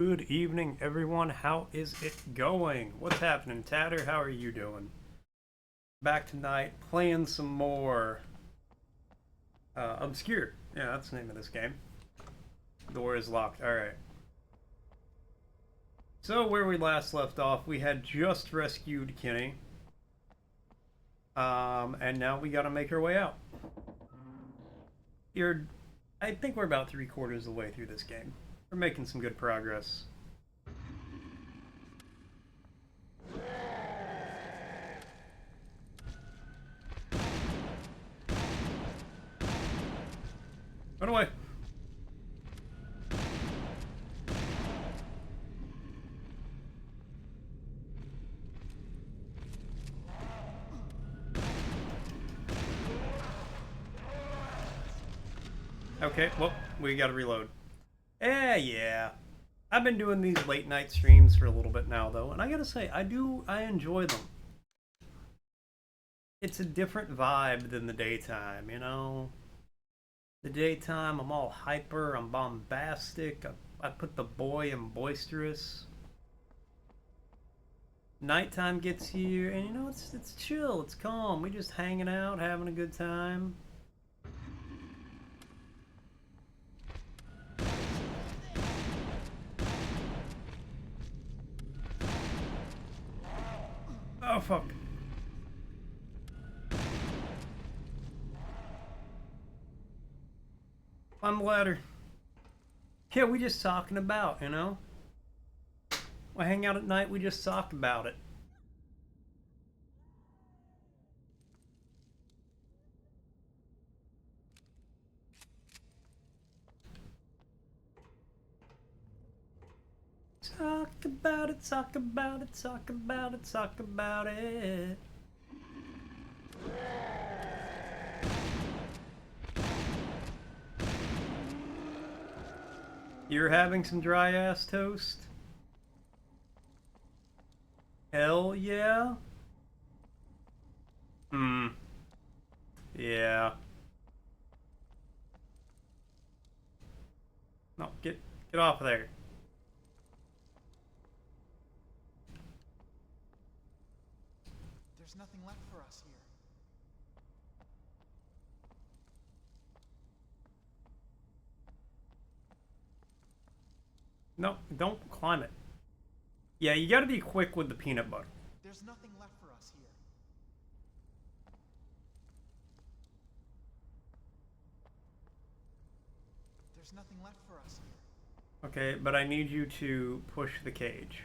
Good evening, everyone. How is it going? What's happening, Tatter? How are you doing? Back tonight, playing some more Obscure. Yeah, that's the name of this game. Door is locked. Alright. So, where we last left off, we had just rescued Kenny. And now we gotta make our way out. You're, I think we're about 3/4 of the way through this game. We're making some good progress. Run away! Okay, well, we gotta reload. Yeah. I've been doing these late night streams for a little bit now, though, and I gotta say, I enjoy them. It's a different vibe than the daytime, you know? The daytime, I'm all hyper, I'm bombastic, I put the boy in boisterous. Nighttime gets here, and you know, it's chill, it's calm. We just hanging out, having a good time. Oh, fuck. Climb the ladder. Yeah, we just talking about, you know? We hang out at night, we just talk about it. Talk about it, talk about it, talk about it, talk about it. You're having some dry ass toast? Hell yeah. Yeah. No, get off of there. There's nothing left for us here. No, don't climb it. Yeah, you gotta be quick with the peanut butter. There's nothing left for us here. There's nothing left for us here. Okay, but I need you to push the cage.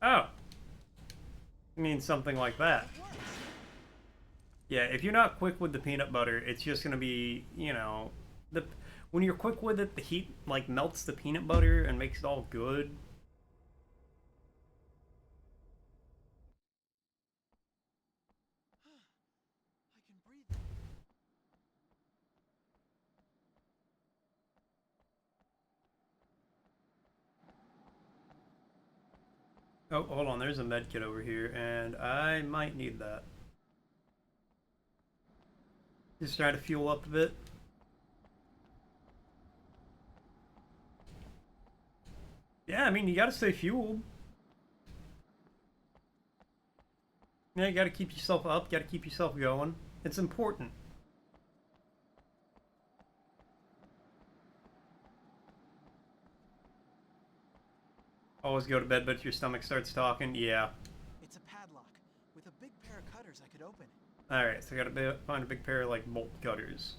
Oh. It means something like that. Yeah, if you're not quick with the peanut butter, it's just gonna be, you know, when you're quick with it, the heat like melts the peanut butter and makes it all good. I can breathe. Oh, hold on, there's a med kit over here, and I might need that. Just try to fuel up a bit. Yeah, I mean, you gotta stay fueled. Yeah, you gotta keep yourself up, gotta keep yourself going. It's important. Always go to bed, but your stomach starts talking. Yeah. It's a padlock. With a big pair of cutters, I could open it. Alright, so I gotta find a big pair of, like, bolt cutters.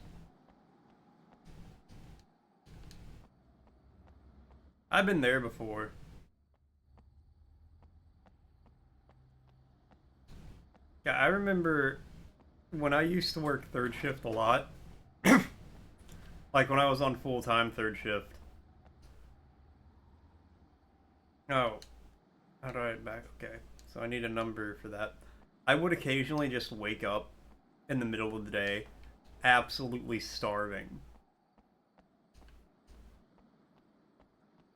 I've been there before. Yeah, I remember when I used to work third shift a lot. Like when I was on full-time third shift. Oh. How do I back? Okay. So I need a number for that. I would occasionally just wake up in the middle of the day, absolutely starving.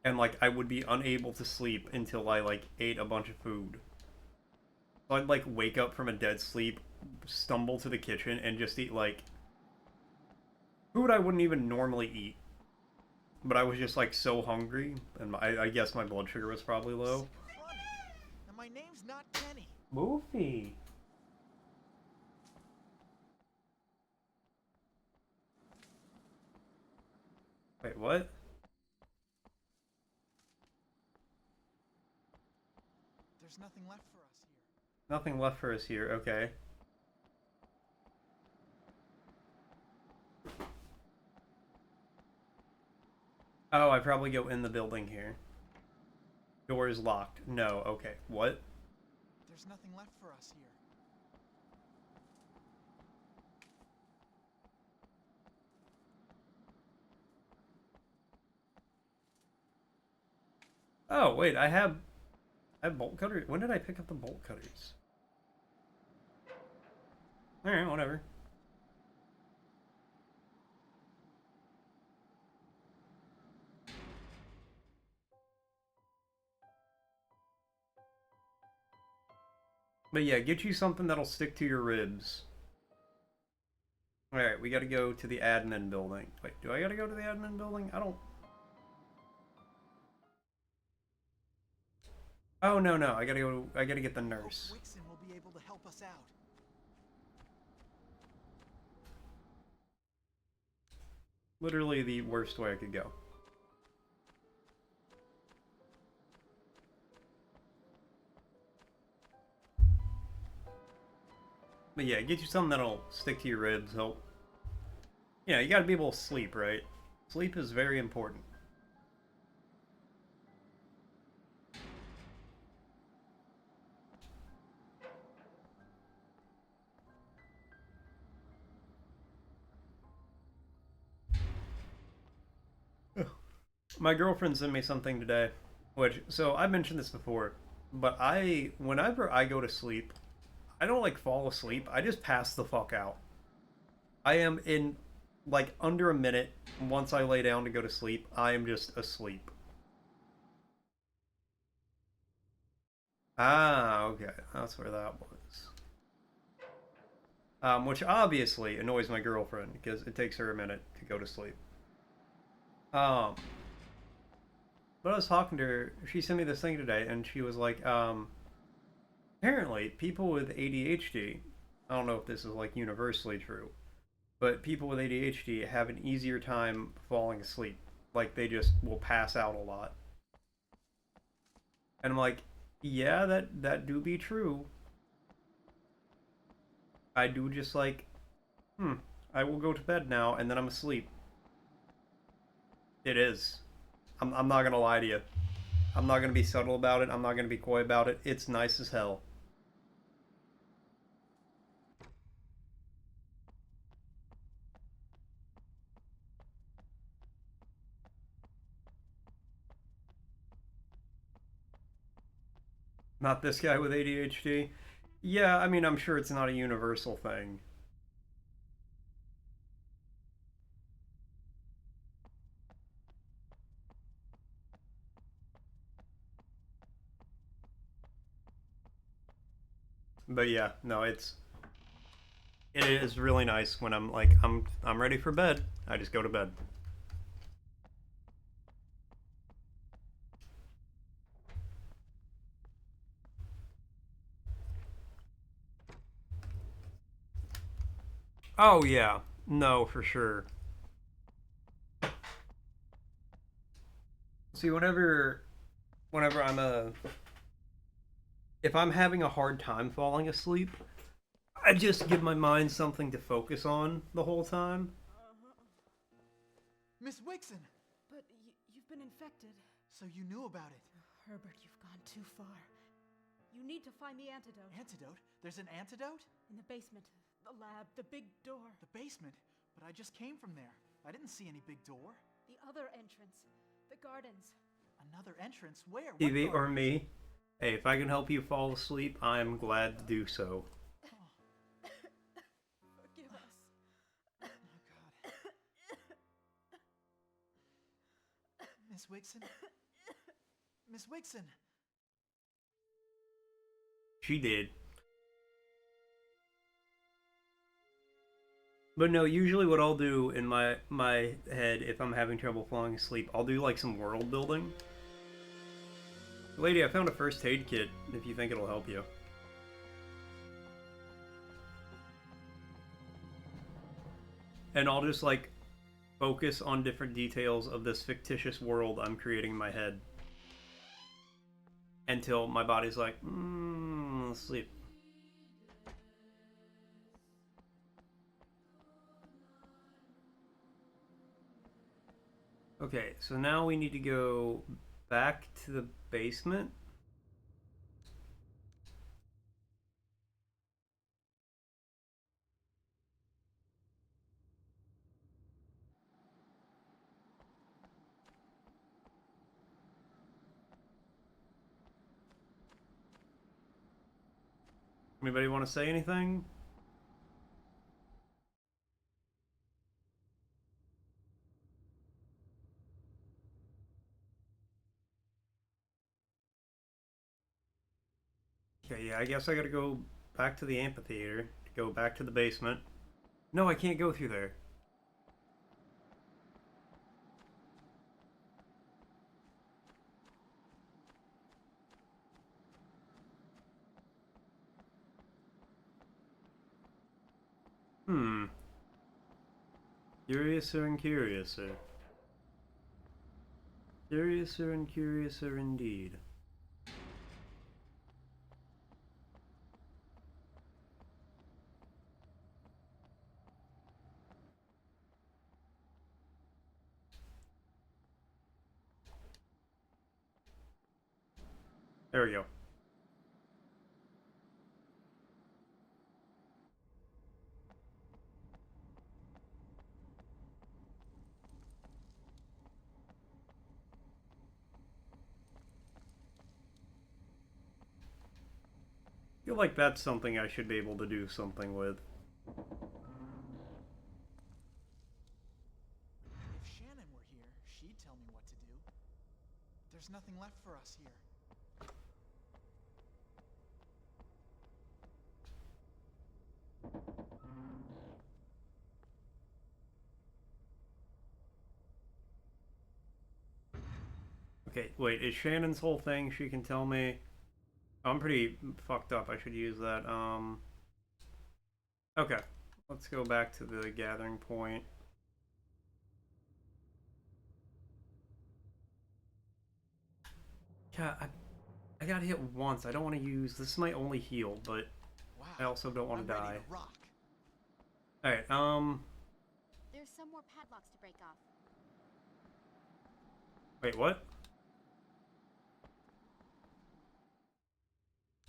And like I would be unable to sleep until I like ate a bunch of food. So I'd like wake up from a dead sleep, stumble to the kitchen, and just eat like food I wouldn't even normally eat. But I was just like so hungry, and I guess my blood sugar was probably low. Funny. And my name's not Kenny. Movie. Wait, what? There's nothing left for us here. Nothing left for us here. Okay. Oh, I probably go in the building here. Door is locked. No. Okay. What? There's nothing left for us here. Oh, wait. I have bolt cutters. When did I pick up the bolt cutters? Alright, whatever. But yeah, get you something that'll stick to your ribs. Alright, we gotta go to the admin building. Wait, do I gotta go to the admin building? I don't... Oh, no, no. I gotta get the nurse. Hope Wixon will be able to help us out. Literally the worst way I could go. But yeah, get you something that'll stick to your ribs, help. Yeah, you gotta be able to sleep, right? Sleep is very important. My girlfriend sent me something today, which, so I mentioned this before, but whenever I go to sleep, I don't like fall asleep, I just pass the fuck out. I am in like under a minute, once I lay down to go to sleep, I am just asleep. Ah, okay, that's where that was. Which obviously annoys my girlfriend, because it takes her a minute to go to sleep. Um, but I was talking to her, she sent me this thing today, and she was like, apparently people with ADHD, I don't know if this is like universally true, but people with ADHD have an easier time falling asleep. Like they just will pass out a lot. And I'm like, yeah, that do be true. I do just like, I will go to bed now and then I'm asleep. It is. I'm not gonna lie to you. I'm not gonna be subtle about it. I'm not gonna be coy about it. It's nice as hell. Not this guy with ADHD. Yeah, I mean, I'm sure it's not a universal thing. But yeah, no, it is really nice when I'm like I'm ready for bed. I just go to bed. Oh yeah. No, for sure. See, whenever if I'm having a hard time falling asleep, I just give my mind something to focus on the whole time. Miss Wixon! But you've been infected. So you knew about it. Herbert, you've gone too far. You need to find the antidote. Antidote? There's an antidote? In the basement. The lab. The big door. The basement? But I just came from there. I didn't see any big door. The other entrance. The gardens. Another entrance? Where? What TV or gardens? me. Hey, if I can help you fall asleep, I'm glad to do so. Forgive us. Oh, God. Miss Wixon? Miss Wixon! She did. But no, usually what I'll do in my head if I'm having trouble falling asleep, I'll do like some world building. Lady, I found a first aid kit if you think it'll help you. And I'll just like focus on different details of this fictitious world I'm creating in my head until my body's like, sleep. Okay, so now we need to go back to the basement. Anybody want to say anything? Okay, yeah, I guess I gotta go back to the amphitheater to go back to the basement. No, I can't go through there. Hmm. Curiouser and curiouser. Curiouser and curiouser indeed. There we go. I feel like that's something I should be able to do something with. If Shannon were here, she'd tell me what to do. There's nothing left for us here. Okay, wait, is Shannon's whole thing she can tell me? Oh, I'm pretty fucked up. I should use that. Okay. Let's go back to the gathering point. God, I got hit once. I don't want to use... This might only heal, but Wow. I also don't want to I'm die. ready to rock. Alright, There's some more padlocks to break off. Wait, what?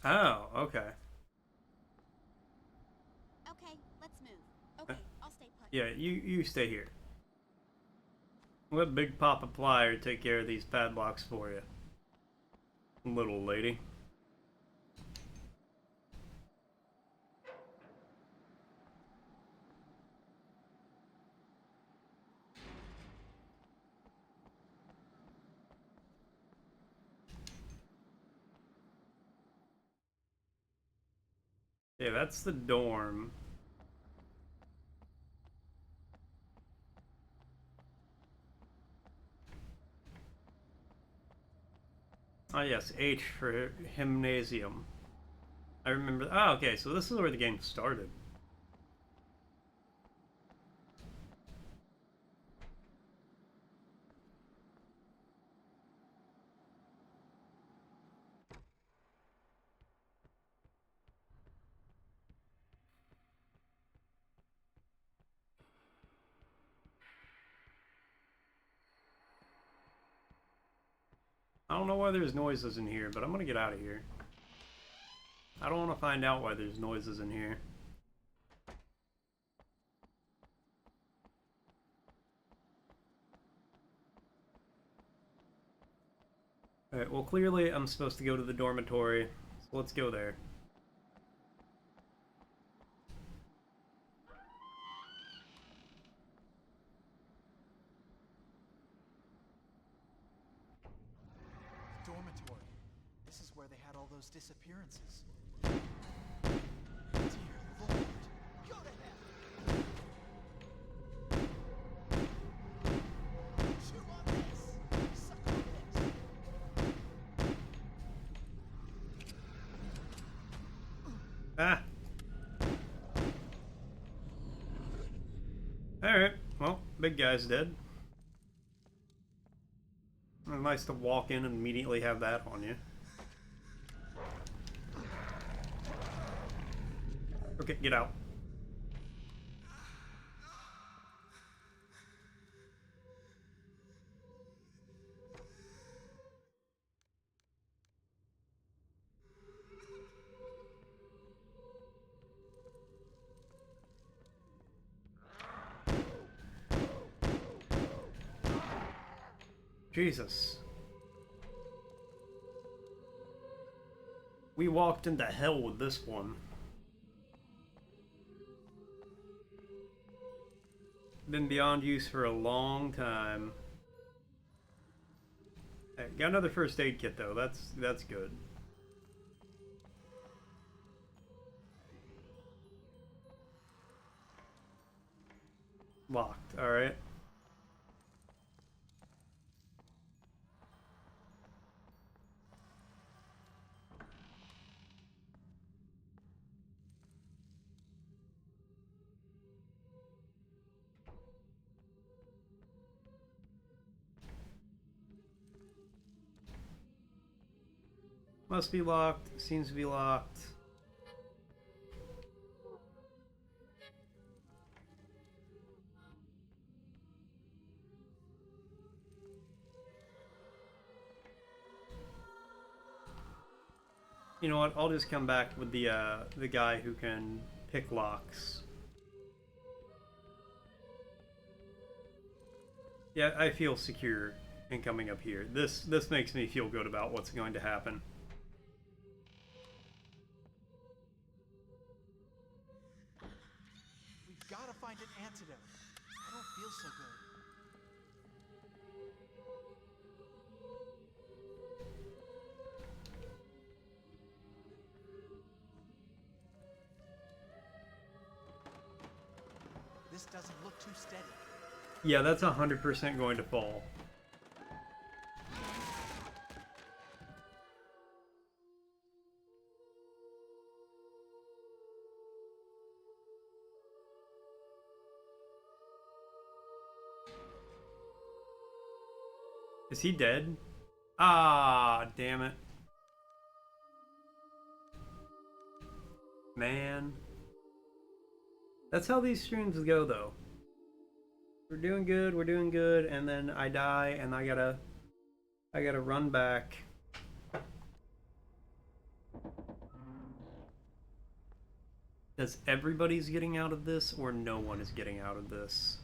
Oh, okay. Okay, let's move. Okay, I'll stay put. Yeah, you stay here. Let Big Papa Plier take care of these padlocks for you. Little lady. Yeah, that's the dorm. Ah, yes, H for Gymnasium. I remember. Ah, okay, so this is where the game started. I don't know why there's noises in here, but I'm gonna get out of here. I don't want to find out why there's noises in here. Alright, well clearly I'm supposed to go to the dormitory, so let's go there. Dormitory. This is where they had all those disappearances. Dear Lord. Go to hell. Ah. Alright, well, big guy's dead. Nice to walk in and immediately have that on you. Okay, get out. Jesus. We walked into hell with this one. Been beyond use for a long time. Hey, got another first aid kit though. That's good. Locked. All right. Must be locked. Seems to be locked. You know what? I'll just come back with the guy who can pick locks. Yeah, I feel secure in coming up here. This makes me feel good about what's going to happen. We've got to find an antidote. I don't feel so good. This doesn't look too steady. Yeah, that's 100% going to fall. Is he dead? Ah, damn it. Man. That's how these streams go, though. We're doing good, and then I die, and I gotta run back. Does everybody's getting out of this, or no one is getting out of this?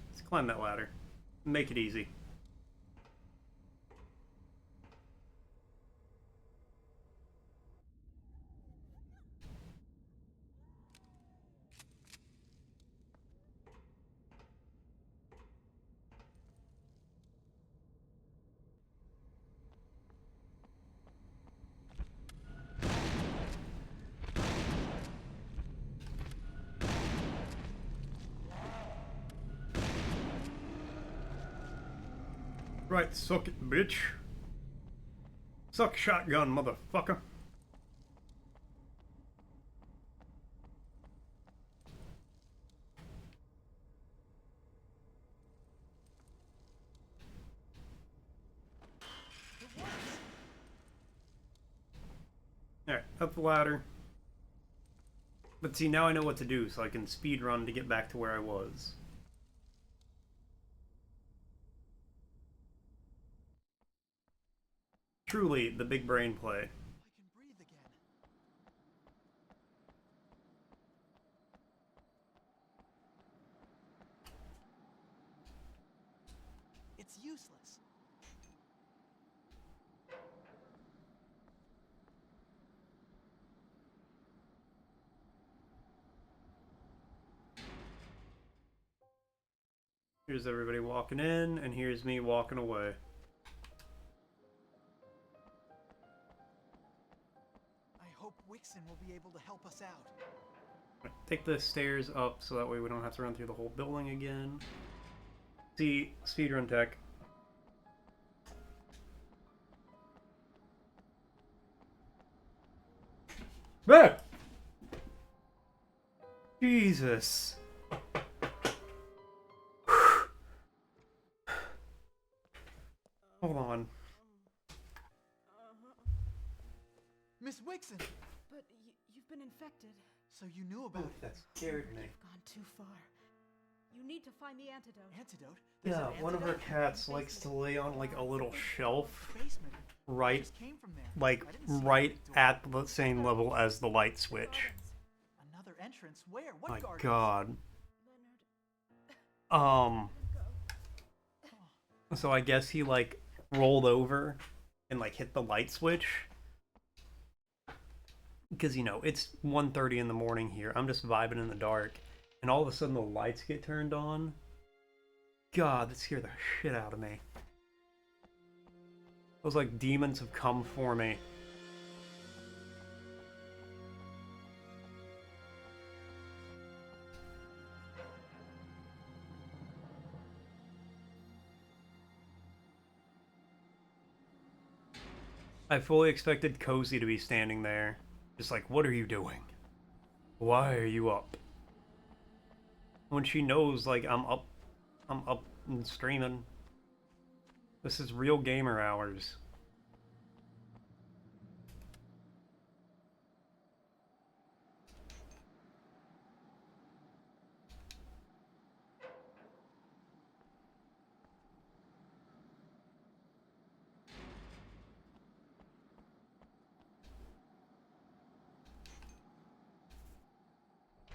Let's climb that ladder. Make it easy. Right, suck it, bitch. Suck shotgun, motherfucker. Alright, up the ladder. But see, now I know what to do, so I can speed run to get back to where I was. Truly, the big brain play. I can breathe again. It's useless. Here's everybody walking in, and here's me walking away. I hope Wixen will be able to help us out. Take the stairs up so that way we don't have to run through the whole building again. See, speedrun tech. Ah! Jesus. Hold on. Miss Wixon! But you've been infected. So you knew about it. That scared me. You've gone too far. You need to find the antidote. Antidote? There's Yeah, an one of our antidote? cats likes to lay on like a little shelf Basement. right, Just came from there. like I didn't see right the door. at the same level as the light switch. Another entrance? Where? What My gardens? God. Leonard, So I guess he like rolled over and like hit the light switch. Because, you know, it's 1:30 in the morning here. I'm just vibing in the dark. And all of a sudden the lights get turned on. God, that scared the shit out of me. It was like demons have come for me. I fully expected Cozy to be standing there. Just like, what are you doing? Why are you up? When she knows, like, I'm up and streaming. This is real gamer hours.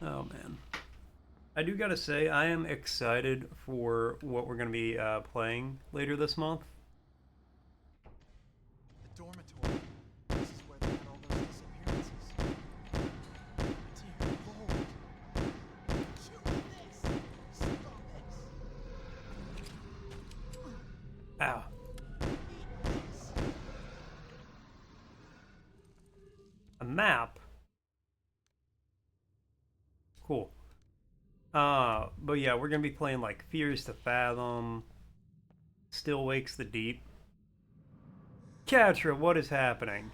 Oh, man. I do gotta say, I am excited for what we're gonna be playing later this month. The dormitory. This is where they had all those disappearances. Dear Lord. Chew this! Suck on this! Ow. Eat this! A map? Cool. But yeah, we're gonna be playing like Fears to Fathom, Still Wakes the Deep. Katra, what is happening?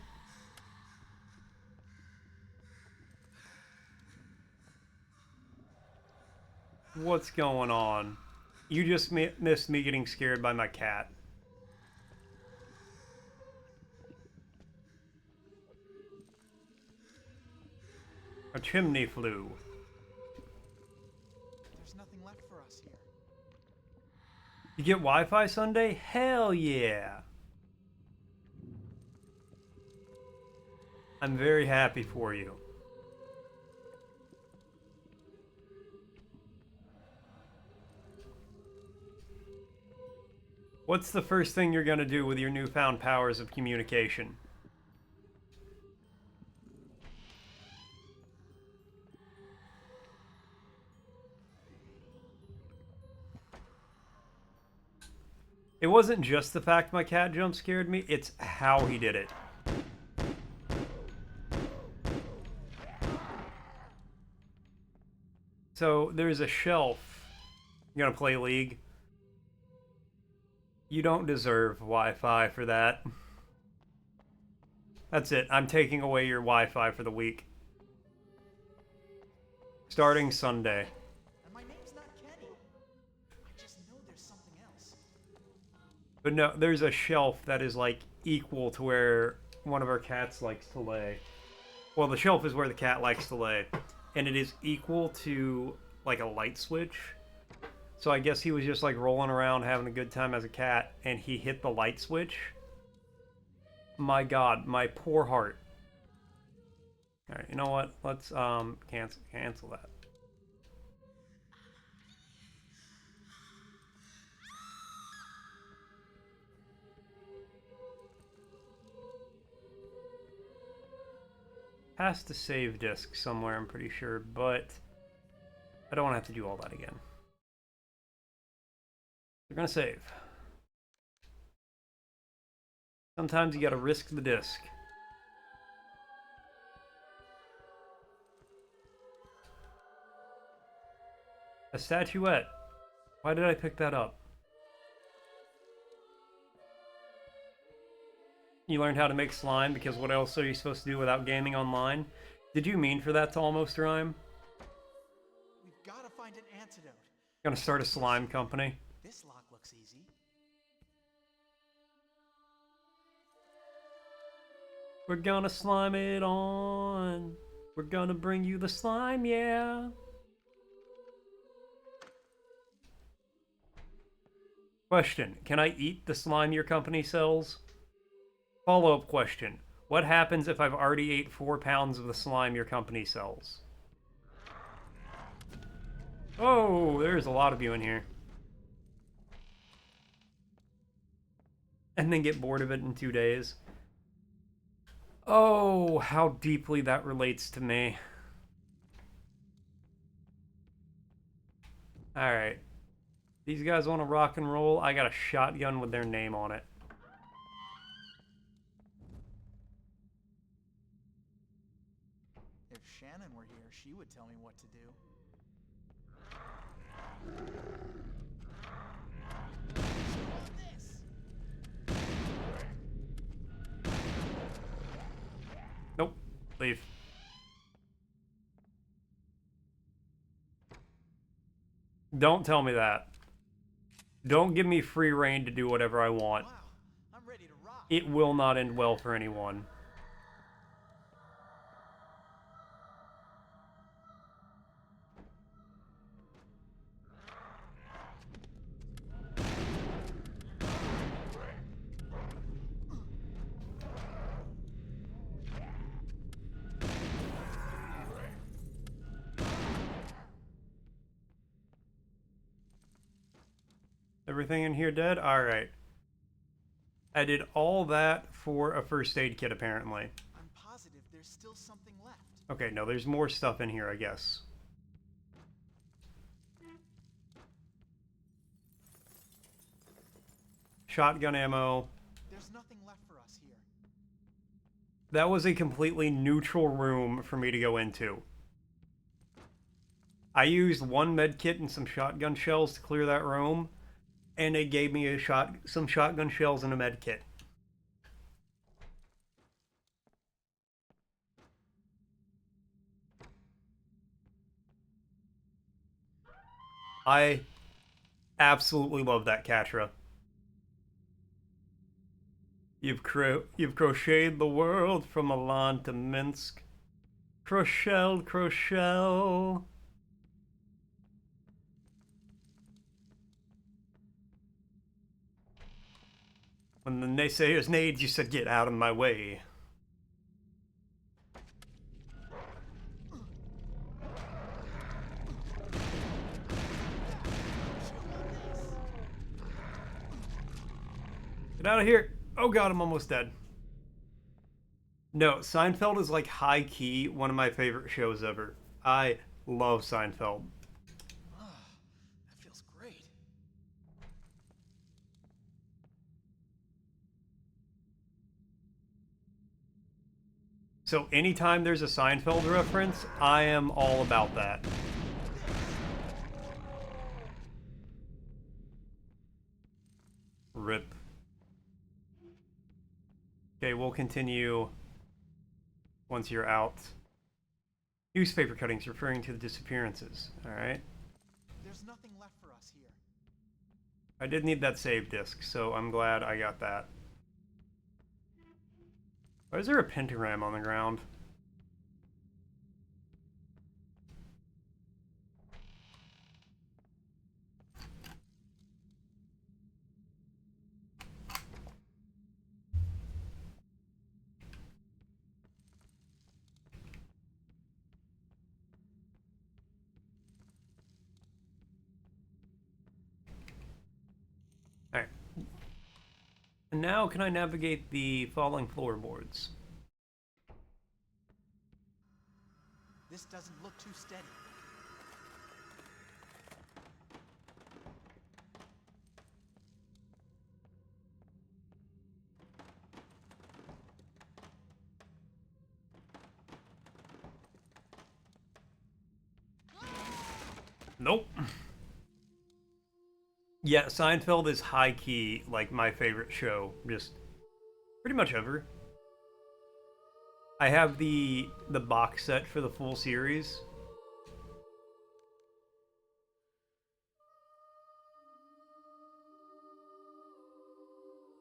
What's going on? You just missed me getting scared by my cat. A chimney flue. There's nothing left for us here. You get Wi-Fi Sunday? Hell yeah! I'm very happy for you. What's the first thing you're gonna do with your newfound powers of communication? It wasn't just the fact my cat jump scared me, it's how he did it. So there's a shelf. You gonna play League? You don't deserve Wi-Fi for that. That's it. I'm taking away your Wi-Fi for the week. Starting Sunday. And my name's not Kenny. I just know there's something else. But no, there's a shelf that is like equal to where one of our cats likes to lay. Well, the shelf is where the cat likes to lay. And it is equal to like a light switch. So I guess he was just like rolling around having a good time as a cat and he hit the light switch. My God, my poor heart. Alright, you know what? Let's cancel that. Has to save disk somewhere, I'm pretty sure, but I don't want to have to do all that again. We're gonna save. Sometimes you gotta risk the disk. A statuette. Why did I pick that up? You learned how to make slime because what else are you supposed to do without gaming online? Did you mean for that to almost rhyme? We've got to find an antidote. Gonna start a slime company. This lock looks easy. We're gonna slime it on. We're gonna bring you the slime, yeah. Question, can I eat the slime your company sells? Follow-up question, what happens if I've already ate 4 pounds of the slime your company sells? Oh, there's a lot of you in here. And then get bored of it in 2 days. Oh, how deeply that relates to me. Alright. These guys want to rock and roll. I got a shotgun with their name on it. If Shannon were here, she would tell me what to do. Nope. Leave. Don't tell me that. Don't give me free reign to do whatever I want. Wow, I'm ready to rock. It will not end well for anyone. Everything in here dead? Alright. I did all that for a first aid kit, apparently. I'm positive there's still something left. Okay, no, there's more stuff in here, I guess. Shotgun ammo. There's nothing left for us here. That was a completely neutral room for me to go into. I used 1 med kit and some shotgun shells to clear that room, and it gave me some shotgun shells and a med kit. I absolutely love that Katra. You've crocheted the world from Milan to Minsk. Crochelle. When the naysayers neighed, you said, get out of my way. Get out of here. Oh god, I'm almost dead. No, Seinfeld is like high-key one of my favorite shows ever. I love Seinfeld. That feels great. So anytime there's a Seinfeld reference, I am all about that. Rip. Okay, we'll continue once you're out. Newspaper cuttings referring to the disappearances. Alright. There's nothing left for us here. I did need that save disc, so I'm glad I got that. Why is there a pentagram on the ground? Alright. And now can I navigate the falling floorboards? This doesn't look too steady. Nope. Yeah, Seinfeld is high-key, like, my favorite show. Just Pretty much ever. I have the box set for the full series.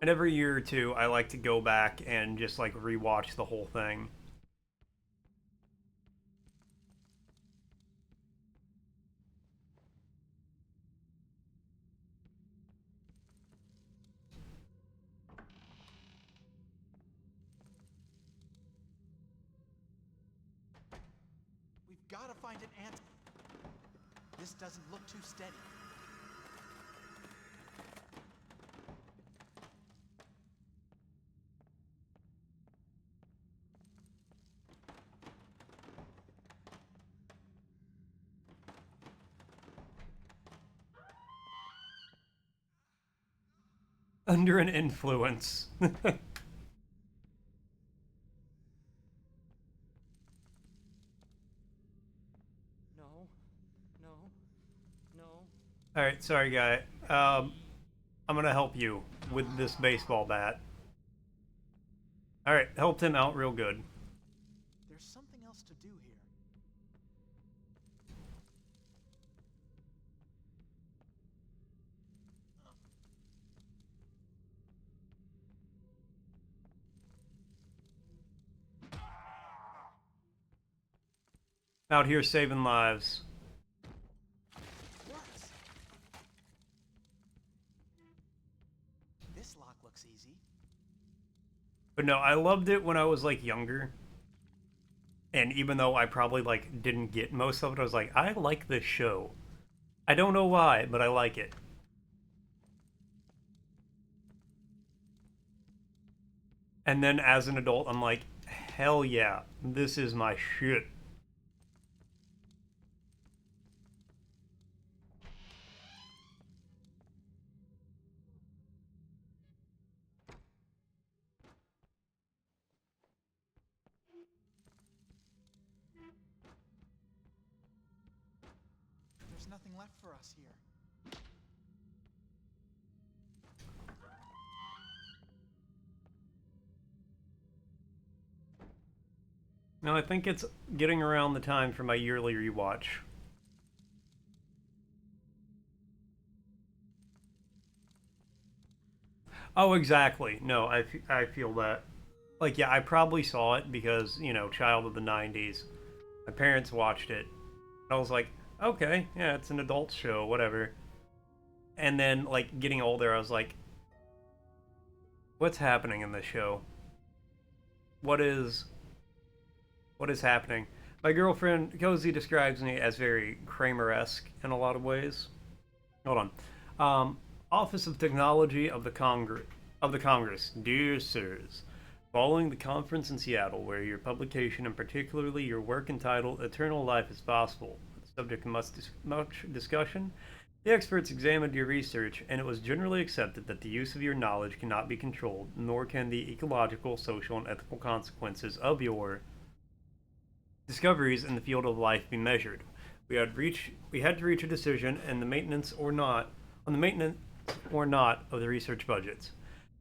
And every year or two, I like to go back and just like rewatch the whole thing. We've got to find an answer. This doesn't look too steady. Under an influence. No, no, no. Alright, sorry guy. I'm gonna help you with this baseball bat. Alright, helped him out real good. There's something else to do here. Out here saving lives. Works. This lock looks easy. But no, I loved it when I was like younger. And even though I probably like didn't get most of it, I was like, I like this show. I don't know why, but I like it. And then as an adult, I'm like, hell yeah, this is my shit. There's nothing left for us here. No, I think it's getting around the time for my yearly rewatch. Oh, exactly. No, I feel that. Like, yeah, I probably saw it because, you know, child of the 90s. My parents watched it. And I was like, okay, yeah, it's an adult show, whatever. And then, like, getting older, I was like, what's happening in this show? What is happening? My girlfriend, Cozy, describes me as very Kramer-esque in a lot of ways. Hold on. Office of Technology of the Congress. Dear Sirs, following the conference in Seattle, where your publication and particularly your work entitled Eternal Life is Possible, the subject of much discussion, the experts examined your research, and it was generally accepted that the use of your knowledge cannot be controlled, nor can the ecological, social, and ethical consequences of your discoveries in the field of life be measured. We had to reach a decision on the maintenance or not of the research budgets.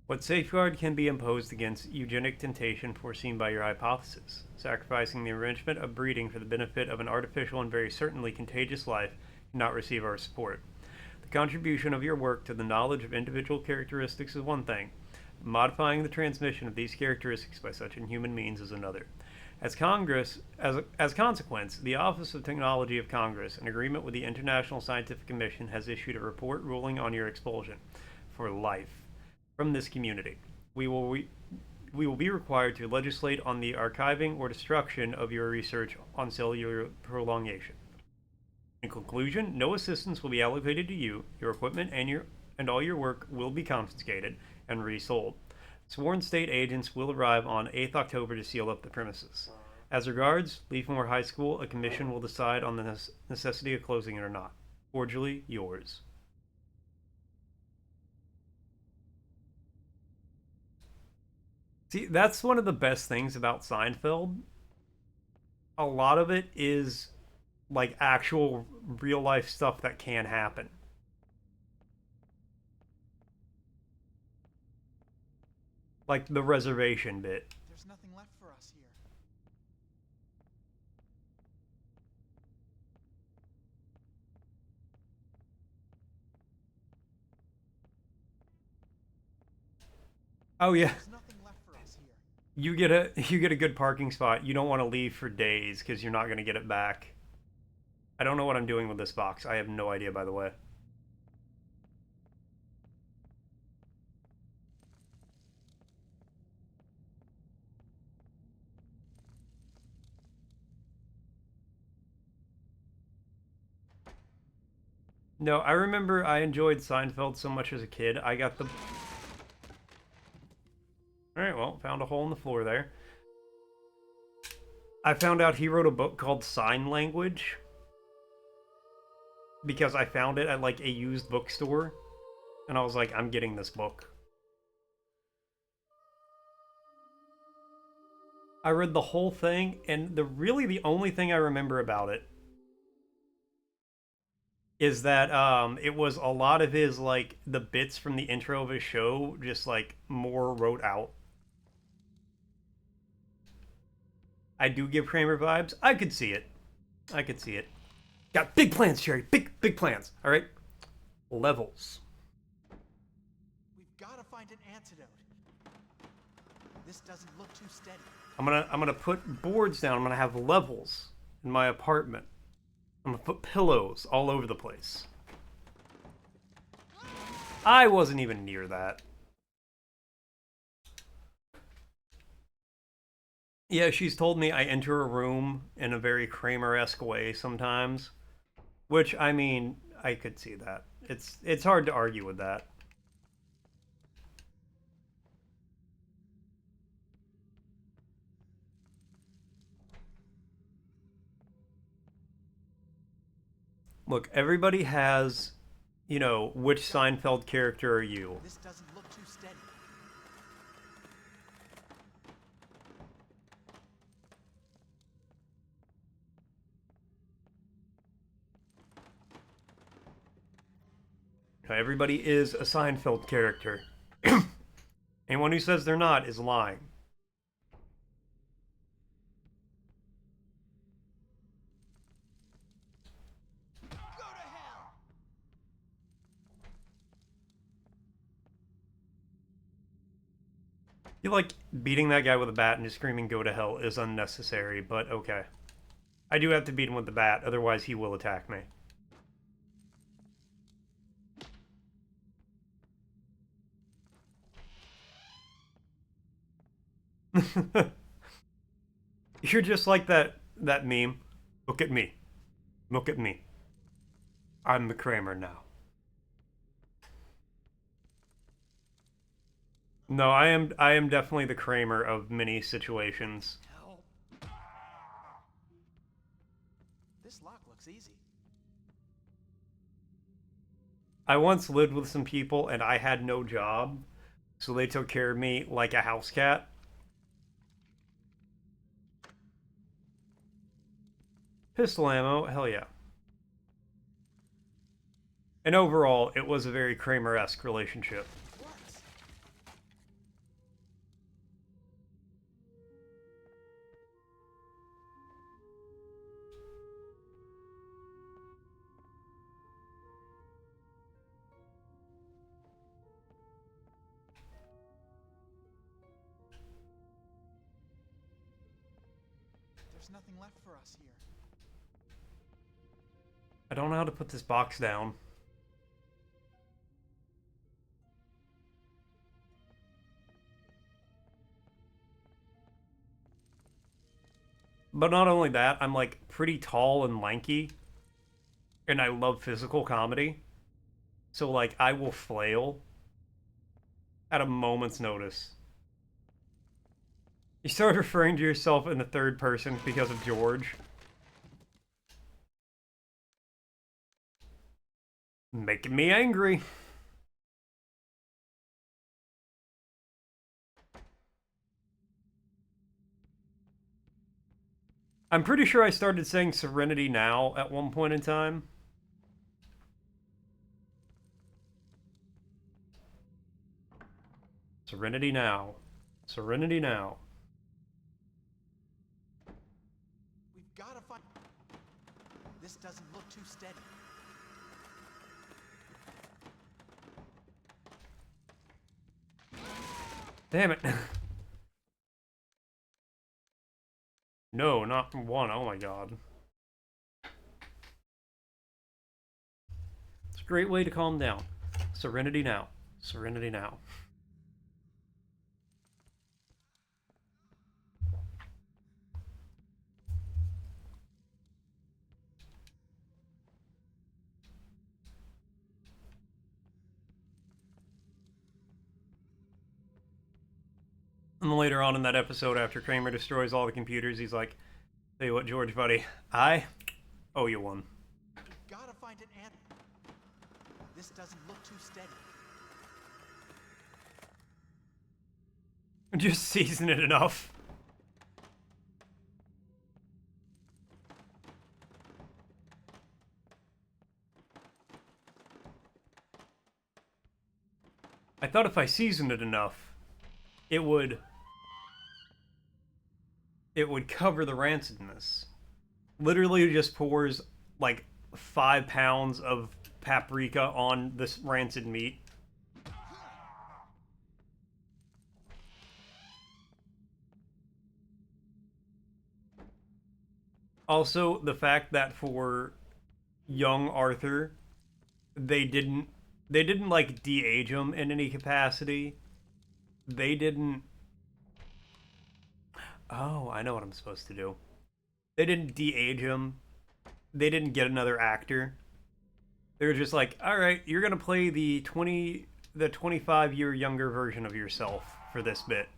What safeguard can be imposed against eugenic temptation foreseen by your hypothesis? Sacrificing the enrichment of breeding for the benefit of an artificial and very certainly contagious life cannot receive our support. The contribution of your work to the knowledge of individual characteristics is one thing. Modifying the transmission of these characteristics by such inhuman means is another. As consequence, the Office of Technology of Congress, in agreement with the International Scientific Commission, has issued a report ruling on your expulsion for life from this community. We will be required to legislate on the archiving or destruction of your research on cellular prolongation. In conclusion, no assistance will be allocated to you. Your equipment and all your work will be confiscated and resold. Sworn state agents will arrive on 8th October to seal up the premises. As regards Leafmore High School, a commission will decide on the necessity of closing it or not. Cordially yours. See, that's one of the best things about Seinfeld. A lot of it is like actual real life stuff that can happen. Like the reservation bit. There's nothing left for us here. Oh yeah. There's nothing left for us here. You get a good parking spot. You don't want to leave for days because you're not going to get it back. I don't know what I'm doing with this box. I have no idea, by the way. No, I remember I enjoyed Seinfeld so much as a kid. I got the... Alright, well, found a hole in the floor there. I found out he wrote a book called Sign Language. Because I found it at, like, a used bookstore. And I was like, I'm getting this book. I read the whole thing, and really the only thing I remember about it is that it was a lot of his, like, the bits from the intro of his show, just, like, more wrote out. I do give Kramer vibes. I could see it. I could see it. Got big plans, Sherry. Big plans. All right? Levels. We've got to find an antidote. This doesn't look too steady. I'm gonna put boards down. I'm gonna have levels in my apartment. I'm gonna put pillows all over the place. I wasn't even near that. Yeah, she's told me I enter a room in a very Kramer-esque way sometimes. Which, I mean, I could see that. It's hard to argue with that. Look, everybody has, you know, which Seinfeld character are you? This doesn't look too steady. Everybody is a Seinfeld character. Anyone who says they're not is lying. Go to hell! I feel like beating that guy with a bat and just screaming "go to hell" is unnecessary, but okay. I do have to beat him with the bat, otherwise he will attack me. You're just like that meme. Look at me. Look at me. I'm the Kramer now. No, I am definitely the Kramer of many situations. Help. This lock looks easy. I once lived with some people and I had no job, so they took care of me like a house cat. Pistol ammo, hell yeah. And overall, it was a very Kramer-esque relationship. Works. There's nothing left for us here. I don't know how to put this box down. But not only that, I'm like pretty tall and lanky. And I love physical comedy. So like I will flail at a moment's notice. You start referring to yourself in the third person because of George. Making me angry. I'm pretty sure I started saying Serenity Now at one point in time. Serenity Now. Serenity now. We've got to find... This doesn't look too steady. Damn it. No, not one. Oh my god. It's a great way to calm down. Serenity now. Serenity now. And then later on in that episode, after Kramer destroys all the computers, he's like, "Tell you what, George, buddy, I owe you one." We've got to find an answer. This doesn't look too steady. Just season it enough. I thought if I seasoned it enough, it would cover the rancidness. Literally just pours like 5 pounds of paprika on this rancid meat. Also, the fact that for young Arthur, they didn't like de-age him in any capacity. They didn't. Oh, I know what I'm supposed to do. They didn't de-age him. They didn't get another actor. They were just like, all right, you're gonna play the 25-year younger version of yourself for this bit.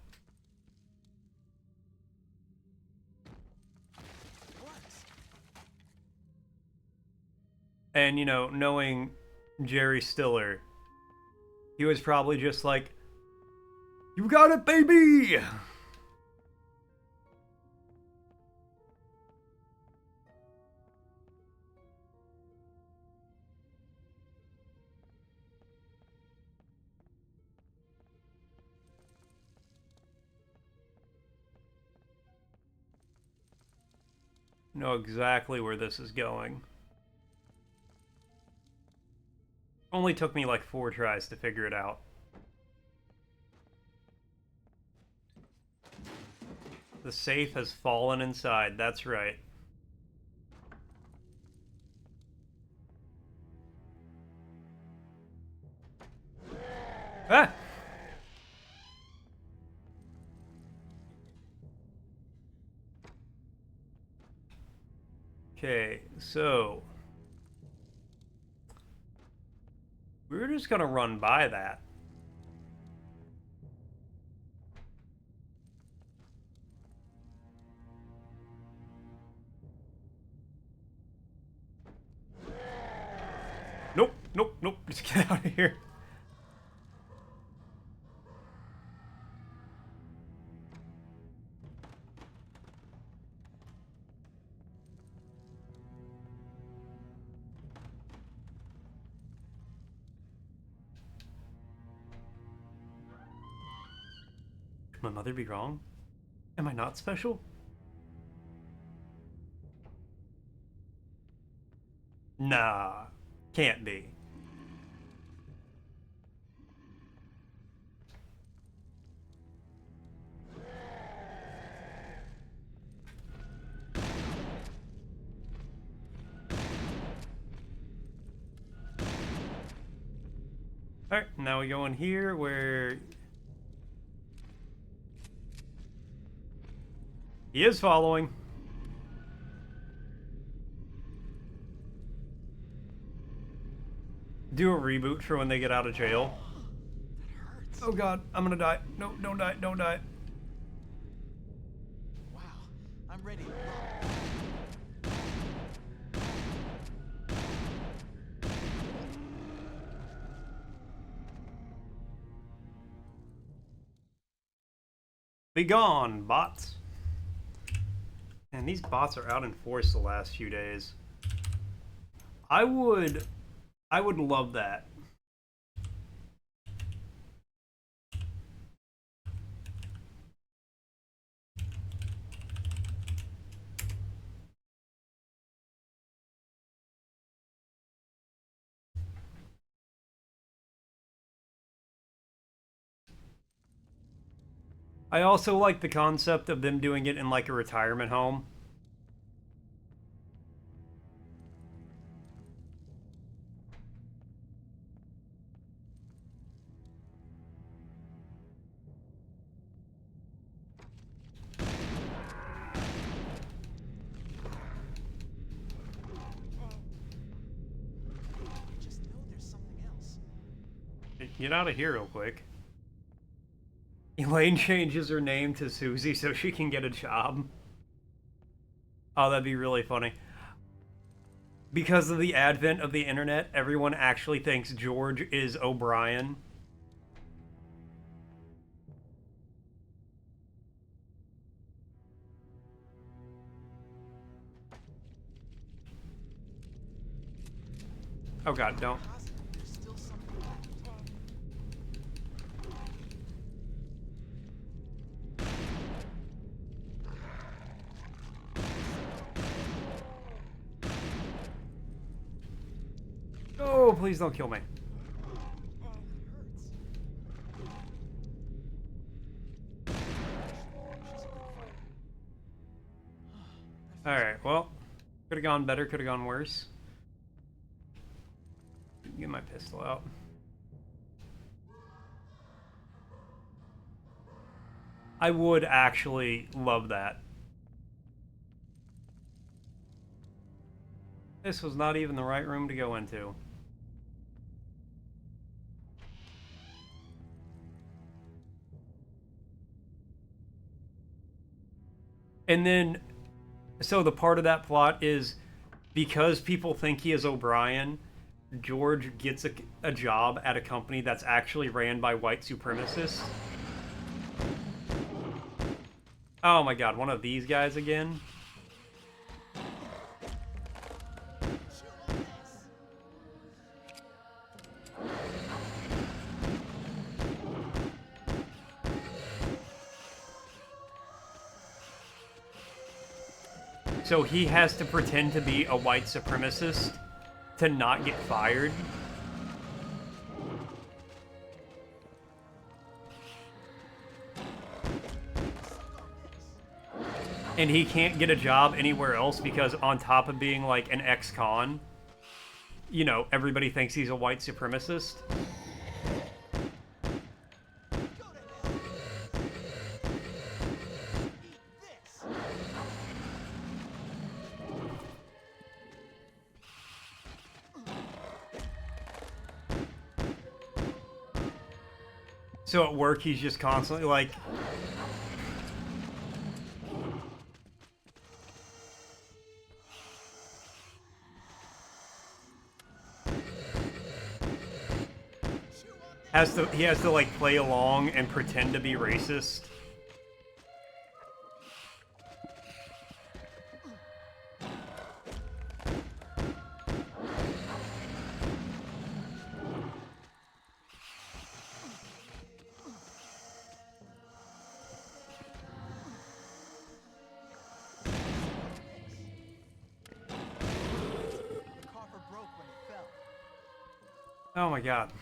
And, you know, knowing Jerry Stiller, he was probably just like, "You got it, baby!" Know exactly where this is going. Only took me like 4 tries to figure it out. The safe has fallen inside, that's right. Ah! Okay, so we're just gonna run by that. Nope, nope, nope, just get out of here. Could my mother be wrong? Am I not special? Nah, can't be. Alright, now we go in here where he is following. Do a reboot for when they get out of jail. Oh god, I'm gonna die. No, don't die, don't die. Wow, I'm ready. Be gone, bots. And these bots are out in force the last few days. I would love that. I also like the concept of them doing it in like a retirement home. I just know there's something else. Get out of here real quick. Elaine changes her name to Susie so she can get a job. Oh, that'd be really funny. Because of the advent of the internet, everyone actually thinks George is O'Brien. Oh god, don't. Positive there's still something left. Oh, please don't kill me. Alright, well, could have gone better, could have gone worse. Get my pistol out. I would actually love that. This was not even the right room to go into. And then, so the part of that plot is because people think he is O'Brien, George gets a job at a company that's actually ran by white supremacists. Oh my god, one of these guys again? So he has to pretend to be a white supremacist to not get fired. And he can't get a job anywhere else because on top of being like an ex-con, you know, everybody thinks he's a white supremacist. So at work, he's just constantly like... he has to like play along and pretend to be racist. The coffer broke when it fell. Oh my god.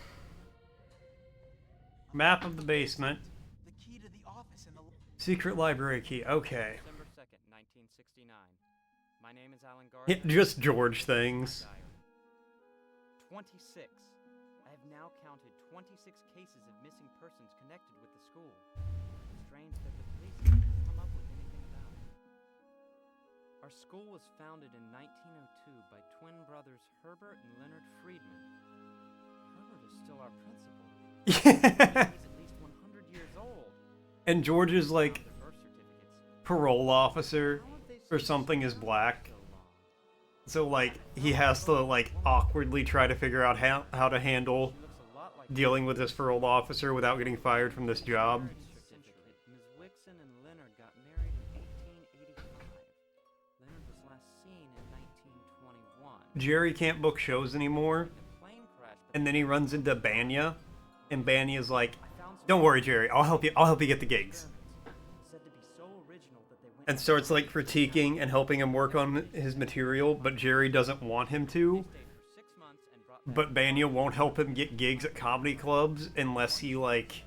Map of the basement. The key to the office in the... Secret library key. Okay. December 2nd, 1969. My name is Alan Gardner. Just George things. 26. I have now counted 26 cases of missing persons connected with the school. Strange that the police haven't come up with anything about it. Our school was founded in 1902 by twin brothers Herbert and Leonard Friedman. Herbert is still our principal. He's at least 100 years old. And George is like Their birth certificates. parole officer How have they or survived something is black. so long? So like he has to like awkwardly try to figure out how to handle She looks a lot like dealing with this parole officer without getting fired from this job. certificate. Ms. Wixon and Leonard got married in 1885. Leonard was last seen in 1921. Jerry can't book shows anymore, The plane crashed, but and then he runs into Banya, and Banya's like, I found some "Don't worry, Jerry. I'll help you. I'll help you get the gigs." said to be so original that they went And starts like critiquing and helping him work on his material, but Jerry doesn't want him to. stayed for 6 months and brought back But Banya won't help him get gigs at comedy clubs unless he like,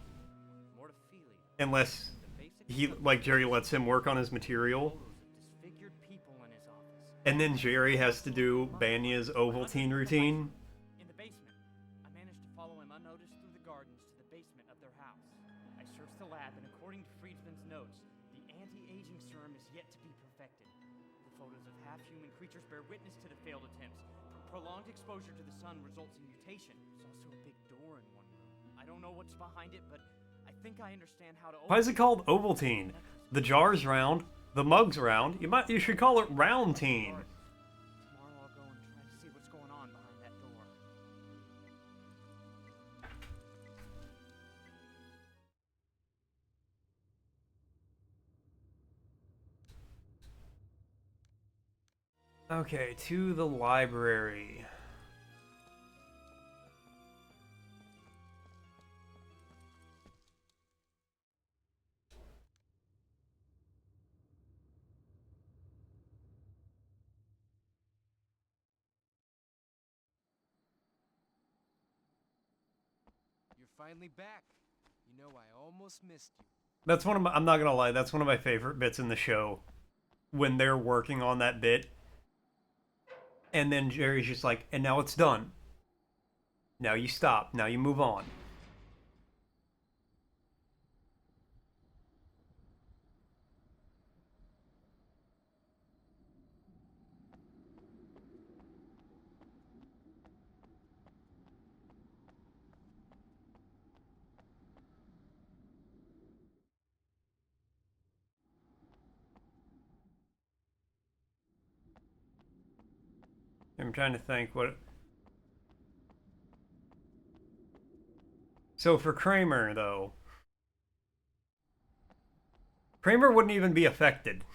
mortiphilia. unless The basic Jerry lets him work on his material, Photos of disfigured people in his office. and then Jerry has to do Banya's Ovaltine routine. In the basement, I managed to follow him unnoticed through the gardens to the basement of their house. I searched the lab, and according to Friedman's notes, the anti-aging serum is yet to be perfected. The photos of half-human creatures bear witness to the failed attempts. Prolonged exposure to the sun results in mutation. There's also a big door in one room. I don't know what's behind it, but I think I understand how to open Why is it called Ovaltine? The jar's round, the mug's round. You should call it Roundtine. Tomorrow I'll go and try to see what's going on behind that door. Okay, to the library. You're finally back. You know, I almost missed you. That's one of my, I'm not gonna lie, that's one of my favorite bits in the show. When they're working on that bit, and then Jerry's just like, and now it's done. Now you stop. Now you move on. I'm trying to think what. So for Kramer, though, Kramer wouldn't even be affected.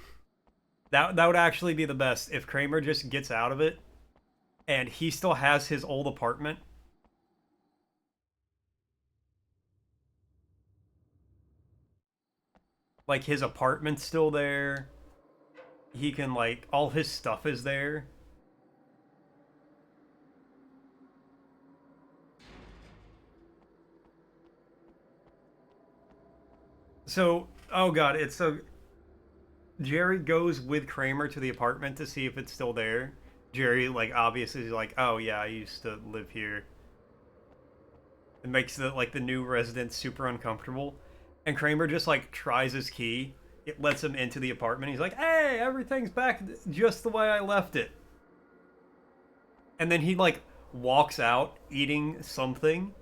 That would actually be the best if Kramer just gets out of it, and he still has his old apartment. Like his apartment's still there. He can all his stuff is there. So, oh god, it's so... Jerry goes with Kramer to the apartment to see if it's still there. Jerry, obviously is like, oh yeah, I used to live here. It makes the new resident super uncomfortable. And Kramer just, tries his key. It lets him into the apartment. He's like, hey, everything's back just the way I left it. And then he, walks out eating something.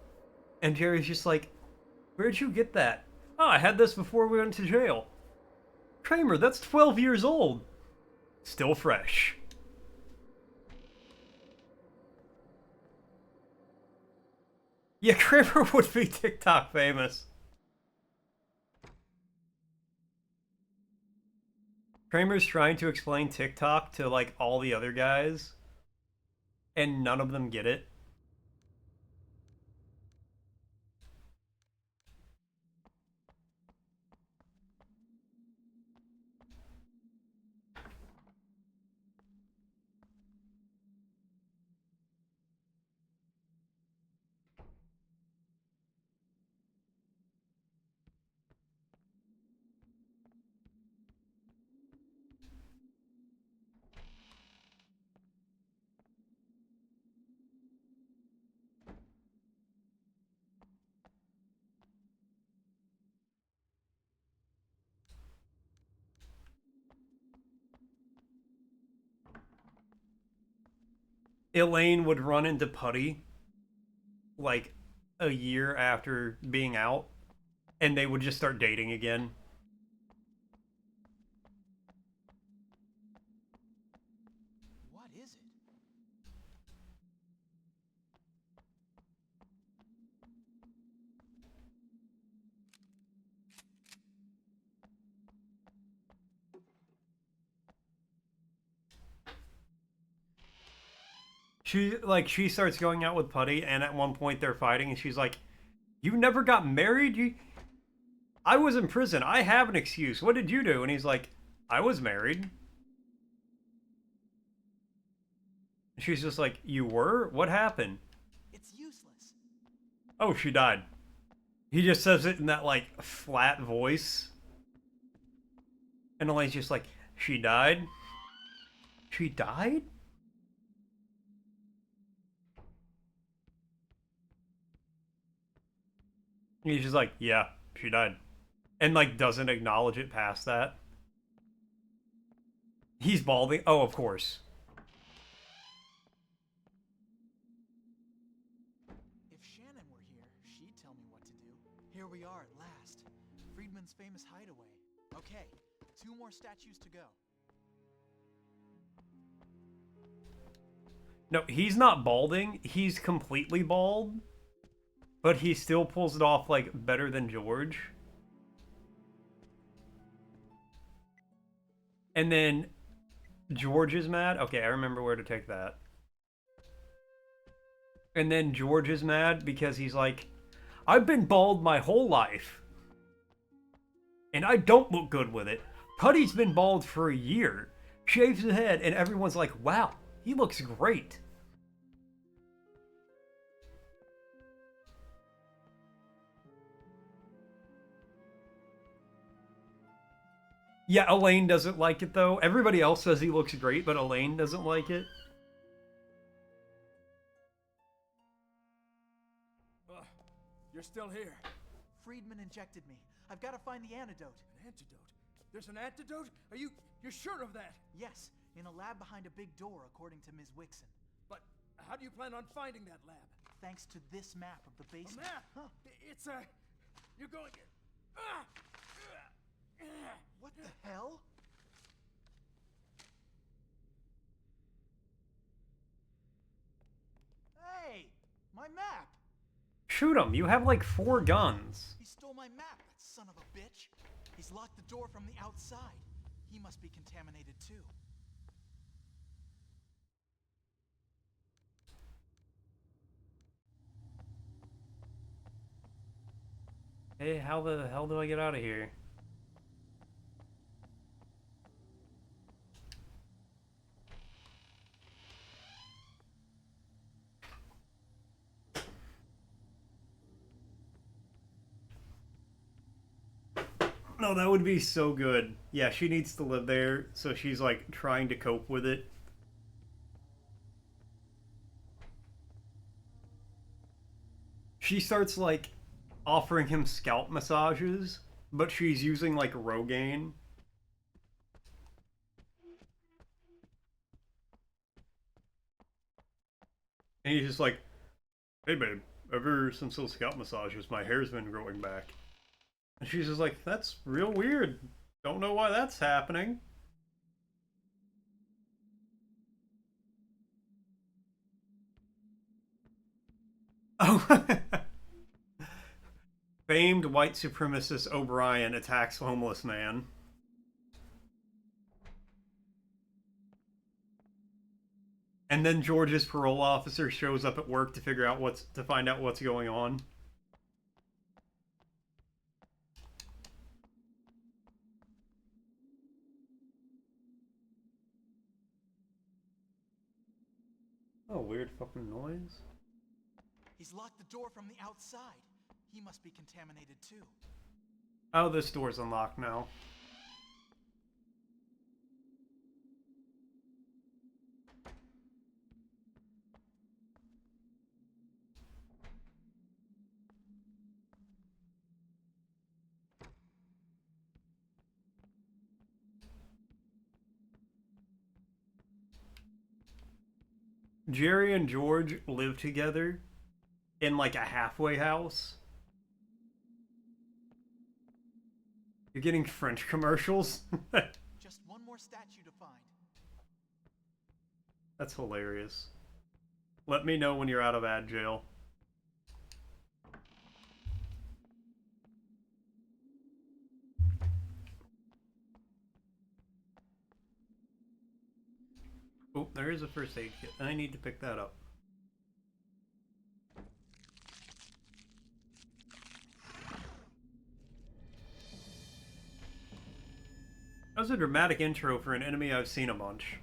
And Jerry's just like, where'd you get that? Oh, I had this before we went to jail. Kramer, that's 12 years old. Still fresh. Yeah, Kramer would be TikTok famous. Kramer's trying to explain TikTok to, all the other guys. And none of them get it. Elaine would run into Putty a year after being out, and they would just start dating again. What is it? She starts going out with Putty, and at one point they're fighting, and she's like, "You never got married? I was in prison. I have an excuse. What did you do?" And he's like, "I was married." She's just like, "You were? What happened?" It's useless. "Oh, she died." He just says it in that flat voice. And Elaine's just like, she died? She died? And he's just like, yeah, she died. And like doesn't acknowledge it past that. He's balding. Oh, of course. If Shannon were here, she'd tell me what to do. Here we are at last. Friedman's famous hideaway. Okay, 2 more statues to go. No, he's not balding. He's completely bald. But he still pulls it off, like, better than George. And then George is mad. Okay, I remember where to take that. And then George is mad because he's like, I've been bald my whole life. And I don't look good with it. Putty's been bald for a year. Shaves his head, and everyone's like, wow, he looks great. Yeah, Elaine doesn't like it, though. Everybody else says he looks great, but Elaine doesn't like it. You're still here. Friedman injected me. I've got to find the antidote. An antidote? There's an antidote? You're sure of that? Yes, in a lab behind a big door, according to Ms. Wixon. But how do you plan on finding that lab? Thanks to this map of the A basement. map? Huh. It's a... You're going... What the hell? Hey! My map! Shoot him. You have like 4 guns. He stole my map, that son of a bitch! He's locked the door from the outside. He must be contaminated too. Hey, how the hell do I get out of here? No, that would be so good. Yeah, she needs to live there, so she's like trying to cope with it. She starts like offering him scalp massages, but she's using like Rogaine. And he's just like, hey babe, ever since those scalp massages, my hair's been growing back. And she's just like, that's real weird. Don't know why that's happening. Oh. Famed white supremacist O'Brien attacks homeless man. And then George's parole officer shows up at work to find out what's going on. Oh, weird fucking noise. He's locked the door from the outside. He must be contaminated too. Oh, this door's unlocked now. Jerry and George live together in like a halfway house. You're getting French commercials? Just 1 more statue to find. That's hilarious. Let me know when you're out of ad jail. Oh, there is a first aid kit. I need to pick that up. That was a dramatic intro for an enemy I've seen a bunch.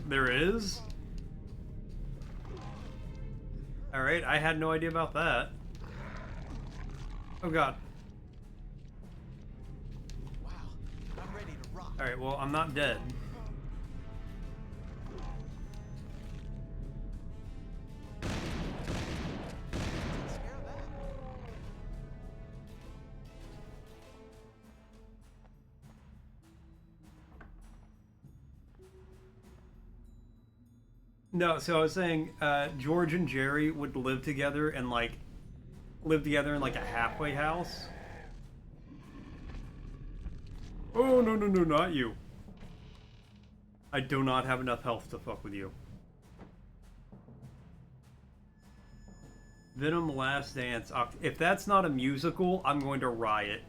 There is? Alright, I had no idea about that. Oh god. Wow, I'm ready to rock. Alright, well, I'm not dead. Take care of that. No, so I was saying, George and Jerry would live together and, like, a halfway house. Oh, no, no, no, not you. I do not have enough health to fuck with you. Venom Last Dance. If that's not a musical, I'm going to riot.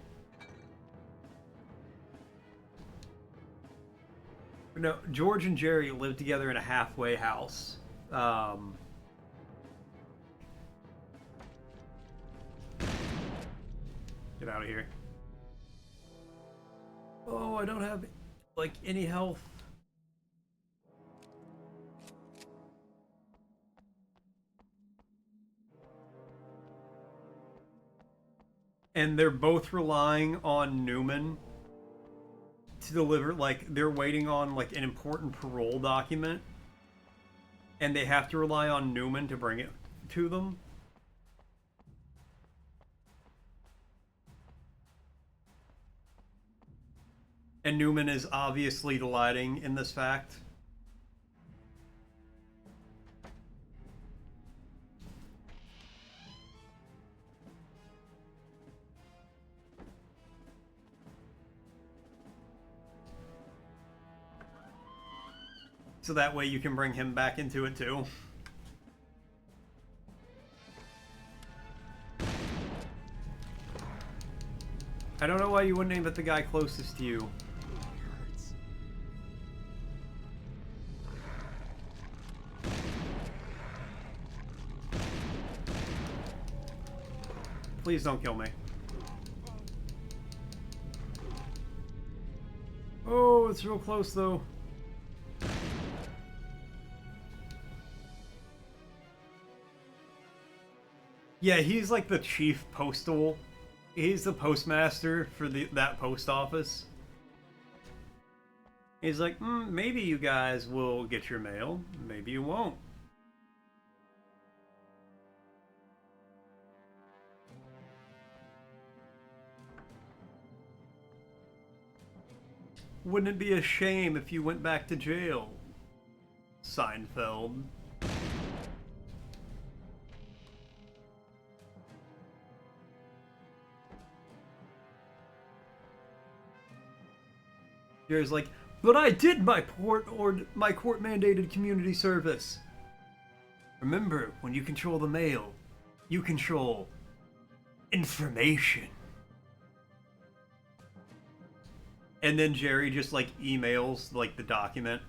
No, George and Jerry live together in a halfway house. Get out of here. Oh, I don't have, like, any health. And they're both relying on Newman to deliver, like, they're waiting on, like, an important parole document. And they have to rely on Newman to bring it to them. And Newman is obviously delighting in this fact. So that way you can bring him back into it too. I don't know why you wouldn't aim at the guy closest to you. Please don't kill me. Oh, it's real close though. Yeah, he's like the chief postal. He's the postmaster for that post office. He's like, maybe you guys will get your mail. Maybe you won't. Wouldn't it be a shame if you went back to jail, Seinfeld? Jerry's like, but I did my court-mandated community service. Remember, when you control the mail, you control information. And then Jerry just, like, emails, like, the document.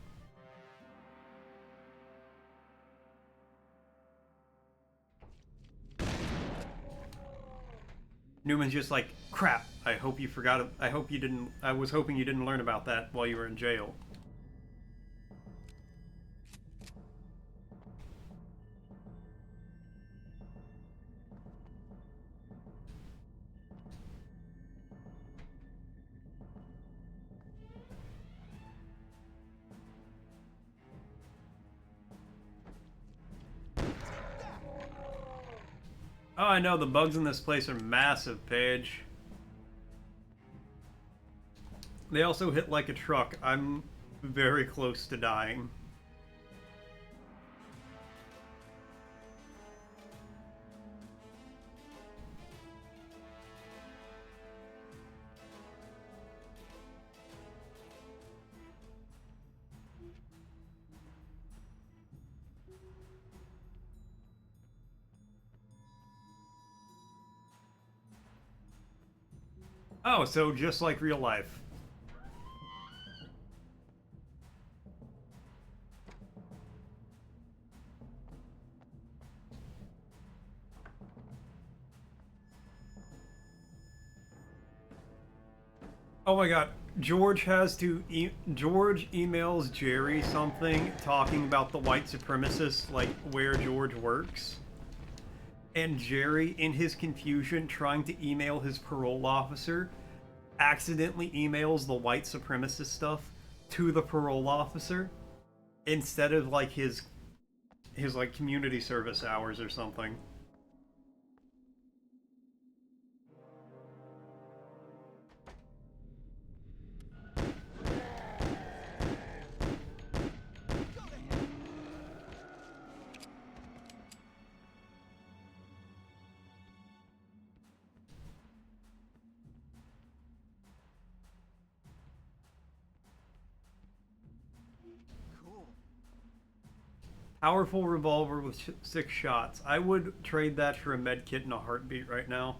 Newman's just like, crap, I hope you forgot it. I was hoping you didn't learn about that while you were in jail. Oh, I know, the bugs in this place are massive, Paige. They also hit like a truck. I'm very close to dying. Oh, so just like real life. Oh my god. George has to George emails Jerry something talking about the white supremacists, like where George works. And Jerry, in his confusion trying to email his parole officer, accidentally emails the white supremacist stuff to the parole officer instead of like his like community service hours or something. Cool. Powerful revolver with 6 shots. I would trade that for a med kit in a heartbeat right now.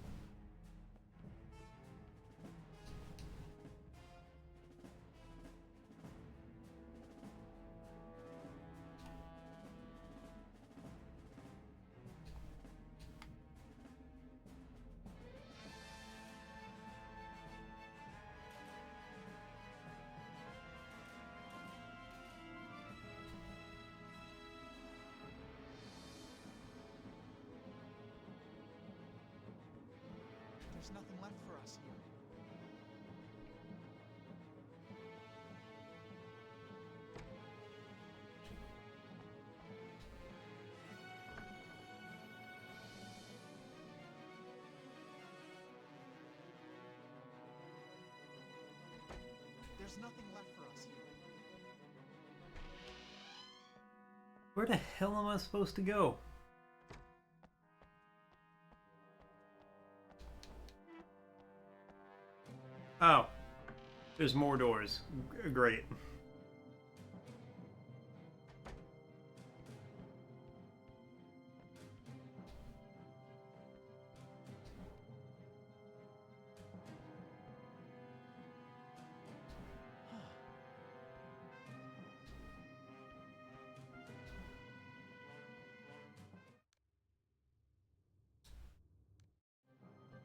There's nothing left for us here. There's nothing left for us here. Where the hell am I supposed to go? Oh. There's more doors. Great.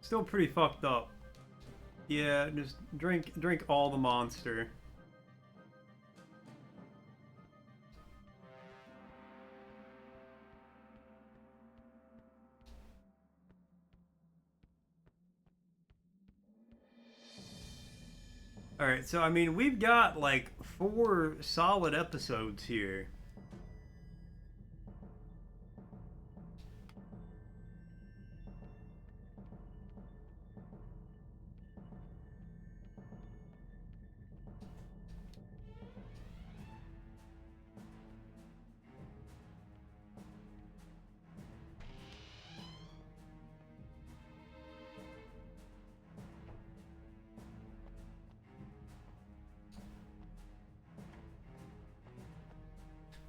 Still pretty fucked up. Yeah, just drink all the monster. Alright, so I mean, we've got like 4 solid episodes here.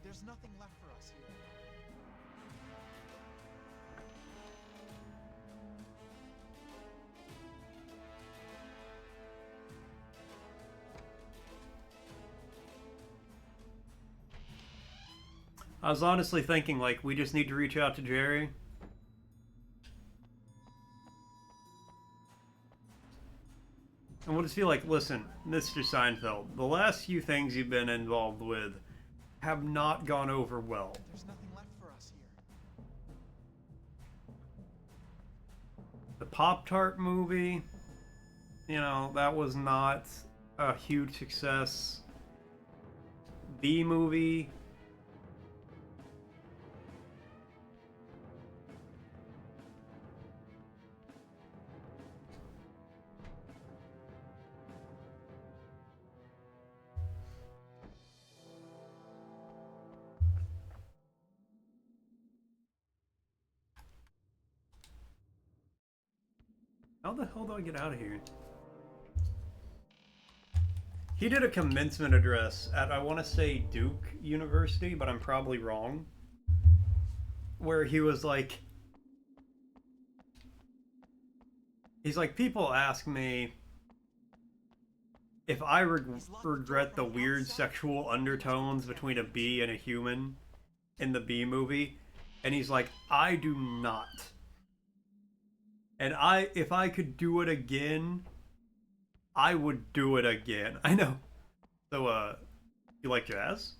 There's nothing left for us here. I was honestly thinking, like, we just need to reach out to Jerry. And we'll just be like, listen, Mr. Seinfeld, the last few things you've been involved with have not gone over well. There's nothing left for us here. The Pop-Tart movie, you know, that was not a huge success. B movie. How the hell do I get out of here? He did a commencement address at, I want to say, Duke University, but I'm probably wrong. Where he was like... He's like, people ask me if I regret the weird sexual undertones between a bee and a human in the Bee movie. And he's like, I do not. And if I could do it again, I would do it again. I know. So, you like jazz?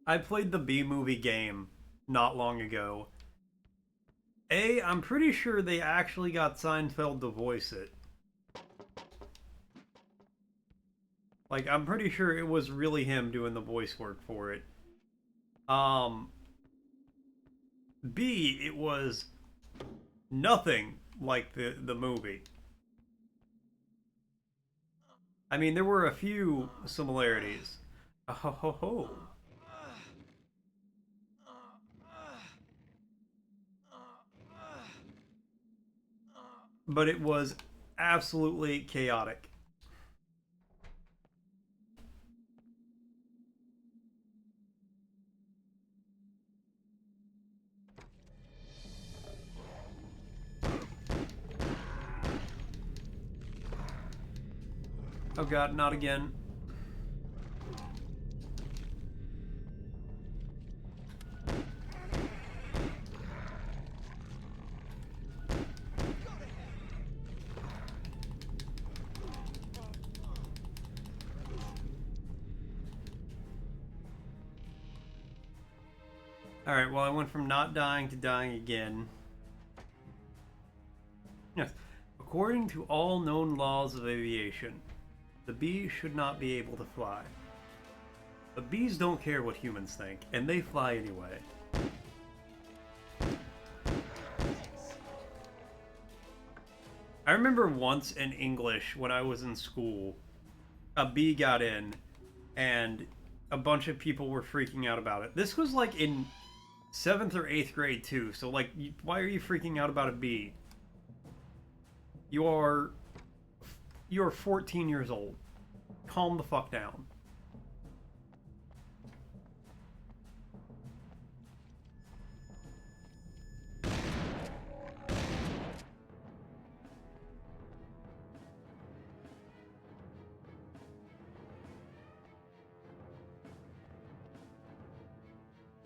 I played the B-movie game not long ago. I'm pretty sure they actually got Seinfeld to voice it. Like, I'm pretty sure it was really him doing the voice work for it. B, it was nothing like the movie. I mean, there were a few similarities. Oh ho ho ho. But it was absolutely chaotic. Oh god, not again. Alright, well I went from not dying to dying again. Yes. According to all known laws of aviation, the bee should not be able to fly. But bees don't care what humans think, and they fly anyway. I remember once in English, when I was in school, a bee got in, and a bunch of people were freaking out about it. This was like in 7th or 8th grade too, so like, why are you freaking out about a bee? You're 14 years old. Calm the fuck down.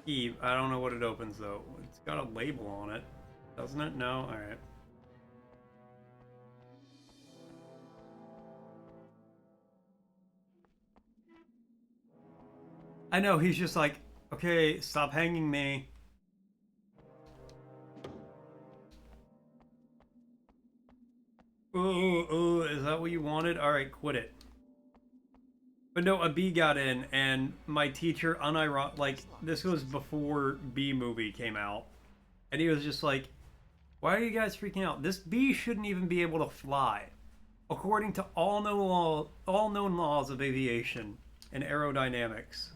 Eve, I don't know what it opens though. It's got a label on it, doesn't it? No? Alright. I know, he's just like, okay, stop hanging me. Ooh, is that what you wanted? Alright, quit it. But no, a bee got in, and my teacher, like, this was before B movie came out. And he was just like, why are you guys freaking out? This bee shouldn't even be able to fly. According to all known laws of aviation and aerodynamics,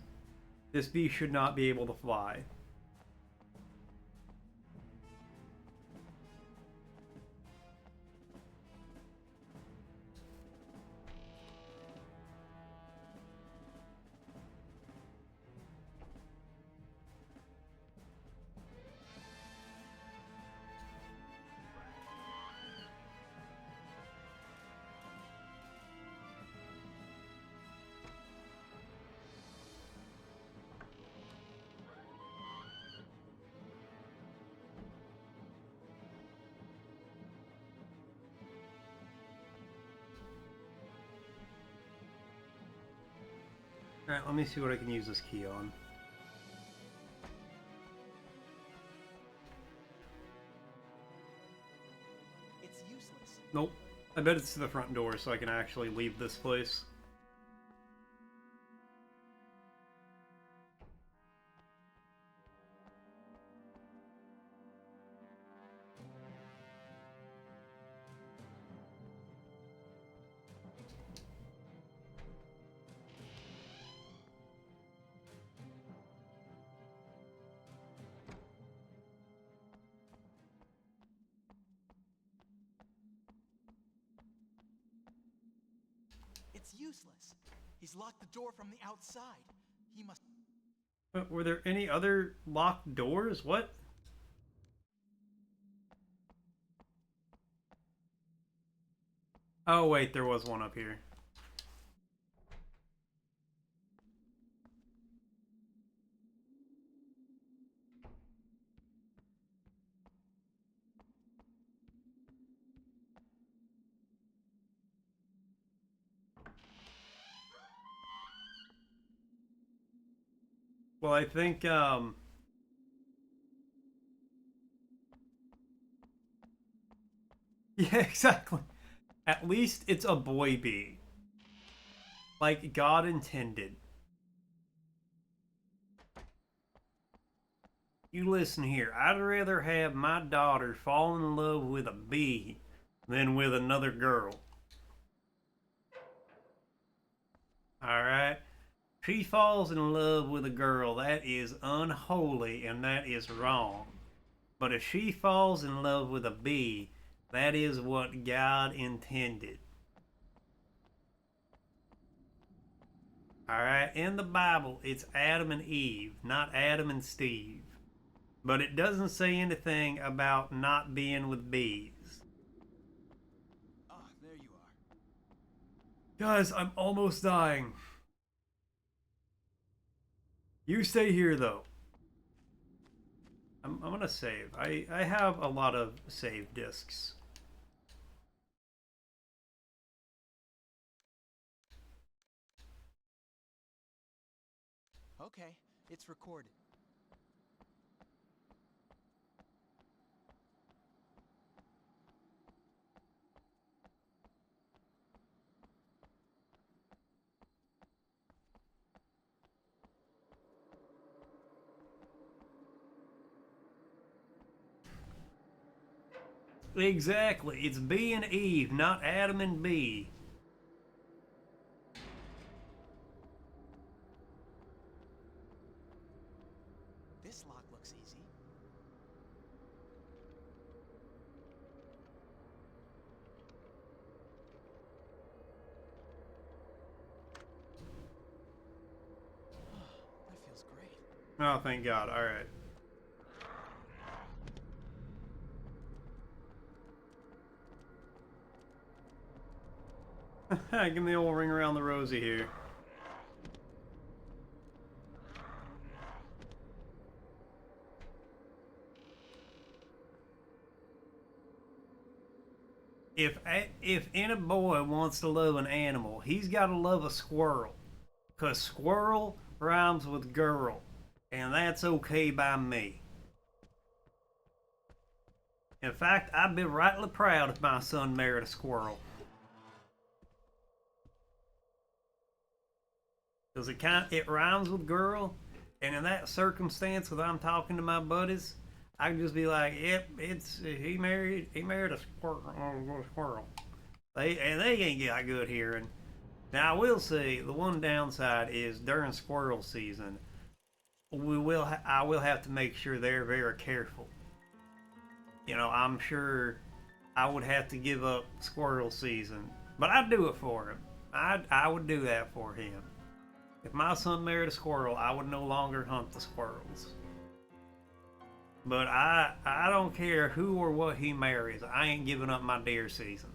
this bee should not be able to fly. Alright, let me see what I can use this key on. It's useless. Nope. I bet it's to the front door so I can actually leave this place. It's useless. He's locked the door from the outside. He must... But were there any other locked doors? What? Oh wait, there was one up here. Well, I think yeah, exactly. At least it's a boy bee, like God intended. You listen here. I'd rather have my daughter fall in love with a bee than with another girl. All right? She falls in love with a girl. That is unholy and that is wrong. But if she falls in love with a bee, that is what God intended. All right? In the Bible, it's Adam and Eve, not Adam and Steve. But it doesn't say anything about not being with bees. Ah, there you are. Guys, I'm almost dying. You stay here, though. I'm gonna save. I have a lot of save discs. Okay, it's recorded. Exactly. It's B and Eve, not Adam and B. This lock looks easy. That feels great. Oh, thank God. All right. Give me the old ring around the rosy here. If any boy wants to love an animal, he's got to love a squirrel. 'Cause squirrel rhymes with girl. And that's okay by me. In fact, I'd be rightly proud if my son married a squirrel. Because it rhymes with girl. And in that circumstance, when I'm talking to my buddies, I can just be like, "Yep, he married a squirrel." They ain't got good hearing. Now I will say the one downside is during squirrel season, I will have to make sure they're very careful. You know, I'm sure I would have to give up squirrel season, but I'd do it for him. I would do that for him. If my son married a squirrel, I would no longer hunt the squirrels. But I don't care who or what he marries. I ain't giving up my deer season.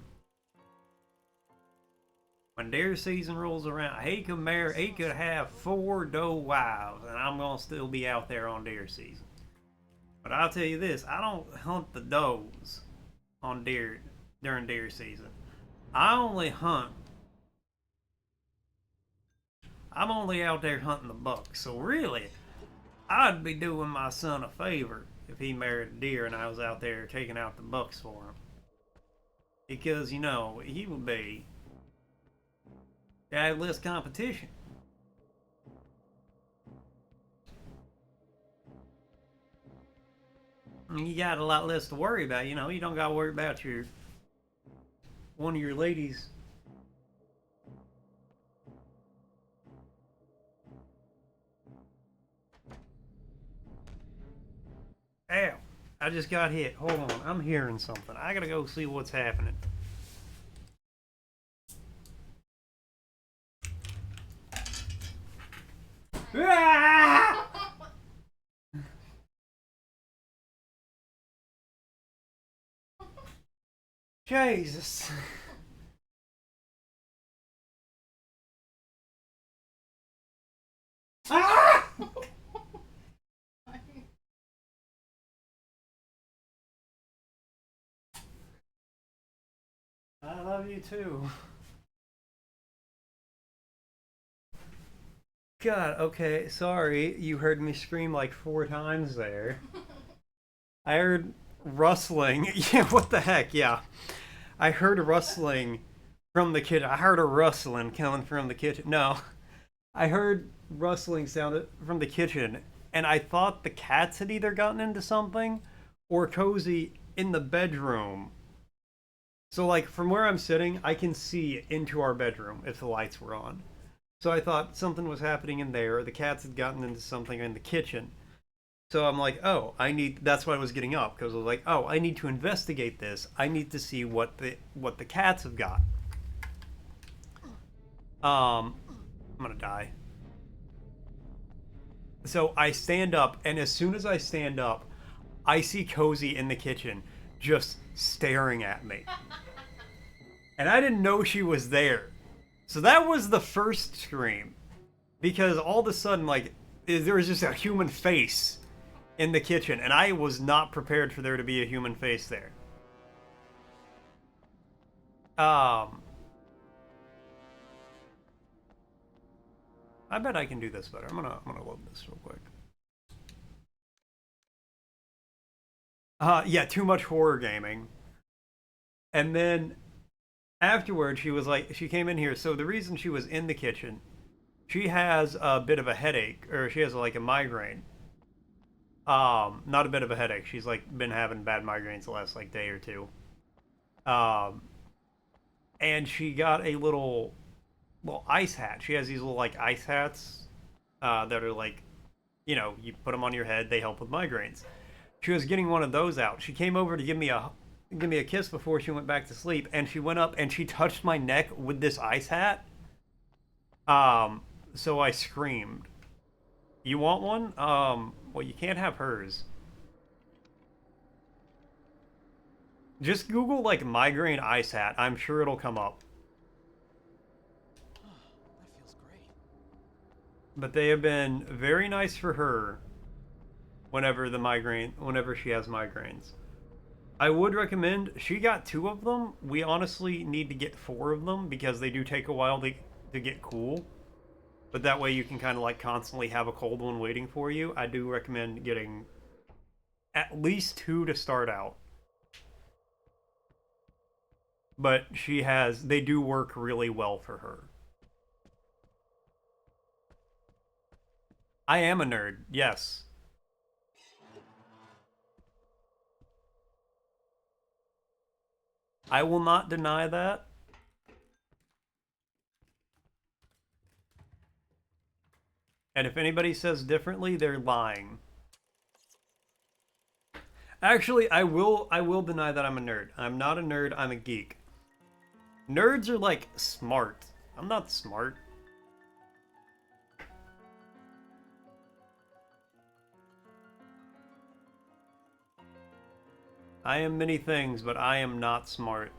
When deer season rolls around, he could have 4 doe wives, and I'm gonna still be out there on deer season. But I'll tell you this: I don't hunt the does on deer during deer season. I only hunt. I'm only out there hunting the bucks. So really, I'd be doing my son a favor if he married a deer and I was out there taking out the bucks for him. Because, you know, he would be have less competition. You got a lot less to worry about, you know. You don't got to worry about one of your ladies. Ow. I just got hit. Hold on. I'm hearing something. I gotta go see what's happening. Ah! Jesus. Ah! I love you too. God, okay, sorry. You heard me scream like 4 times there. I heard rustling. Yeah, what the heck? Yeah. I heard rustling from the kitchen. I heard a rustling coming from the kitchen. No, I heard rustling sound from the kitchen, and I thought the cats had either gotten into something or Cozy in the bedroom. So, like, from where I'm sitting, I can see into our bedroom if the lights were on. So I thought something was happening in there. The cats had gotten into something in the kitchen. So I'm like, oh, I need. That's why I was getting up because I was like, oh, I need to investigate this. I need to see what the cats have got. I'm gonna die. So I stand up, and as soon as I stand up, I see Cozy in the kitchen, just staring at me, and I didn't know she was there. So that was the first scream, because all of a sudden, like, there was just a human face in the kitchen, and I was not prepared for there to be a human face there. Um, I bet I can do this better. I'm gonna load this real quick. Yeah, too much horror gaming. And then afterwards, she was like, she came in here. So the reason she was in the kitchen, she has a bit of a headache, or she has like a migraine. Not a bit of a headache. She's like been having bad migraines the last like day or two. Um, and she got a little ice hat. She has these little like ice hats that are like, you put them on your head. They help with migraines. She was getting one of those out. She came over to give me a kiss before she went back to sleep, and she went up and she touched my neck with this ice hat. So I screamed. You want one? Well, you can't have hers. Just Google like migraine ice hat. I'm sure it'll come up. That feels great. But they have been very nice for her whenever she has migraines. I would recommend, she got 2 of them. We honestly need to get 4 of them because they do take a while to get cool. But that way you can kind of like constantly have a cold one waiting for you. I do recommend getting at least 2 to start out. But they do work really well for her. I am a nerd, yes. I will not deny that. And if anybody says differently, they're lying. Actually, I will deny that I'm a nerd. I'm not a nerd, I'm a geek. Nerds are like smart. I'm not smart. I am many things, but I am not smart.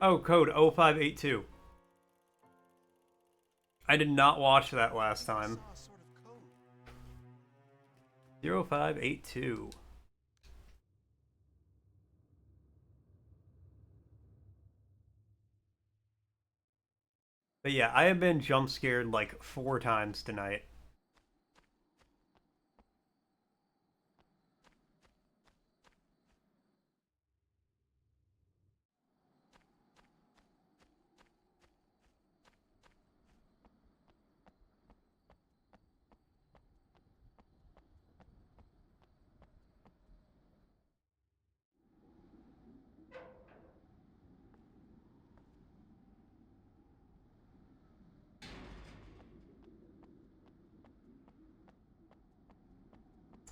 Oh, code 0582. I did not watch that last time. I saw a sort of code. 0582. But yeah, I have been jump scared like 4 times tonight.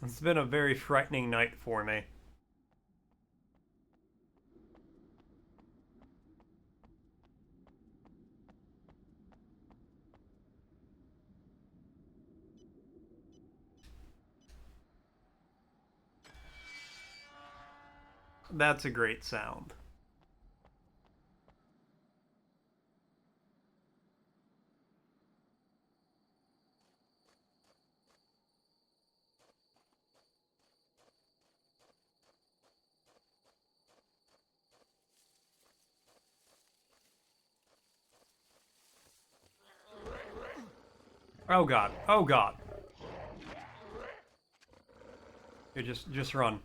It's been a very frightening night for me. That's a great sound. Oh god. Oh god. Here, just run.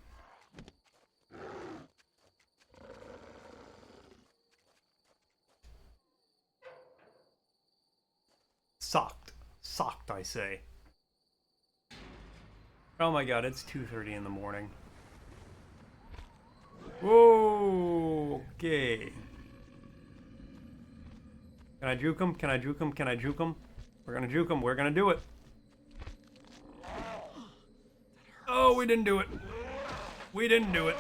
Socked. Socked, I say. Oh my god, it's 2:30 in the morning. Whoa, okay. Can I juke him? Can I juke him? Can I juke him? We're gonna juke him. We're gonna do it. Oh, we didn't do it. We didn't do it.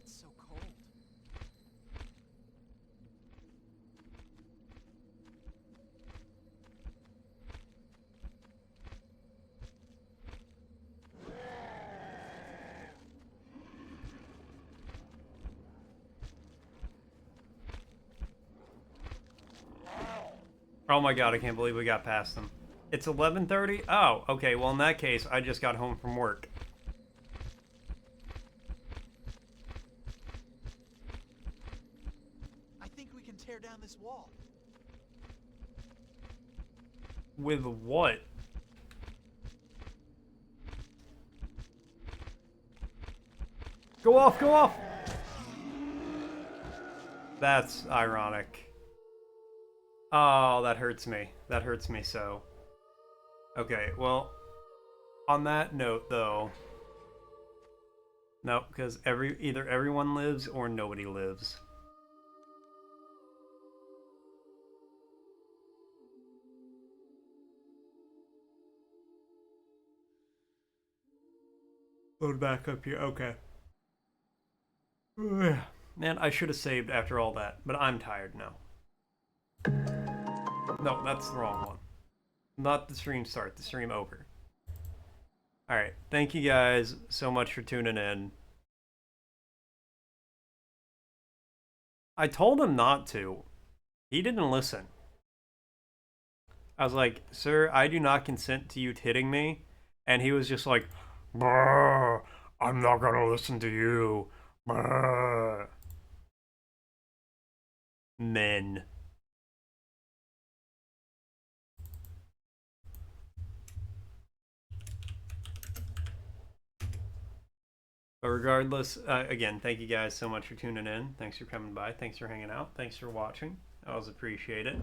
It's so cold. Oh my god, I can't believe we got past them. It's 11:30? Oh, okay, well in that case, I just got home from work. I think we can tear down this wall. With what? Go off, go off! That's ironic. Oh, that hurts me. That hurts me so. Okay, well, on that note, though, no, because either everyone lives or nobody lives. Load back up here. Okay. Man, I should have saved after all that, but I'm tired now. No, that's the wrong one. Not the stream start, the stream over. Alright, thank you guys so much for tuning in. I told him not to. He didn't listen. I was like, sir, I do not consent to you hitting me. And he was just like, brr, I'm not gonna listen to you. Brr. Men. But regardless, again, thank you guys so much for tuning in. Thanks for coming by. Thanks for hanging out. Thanks for watching. I always appreciate it.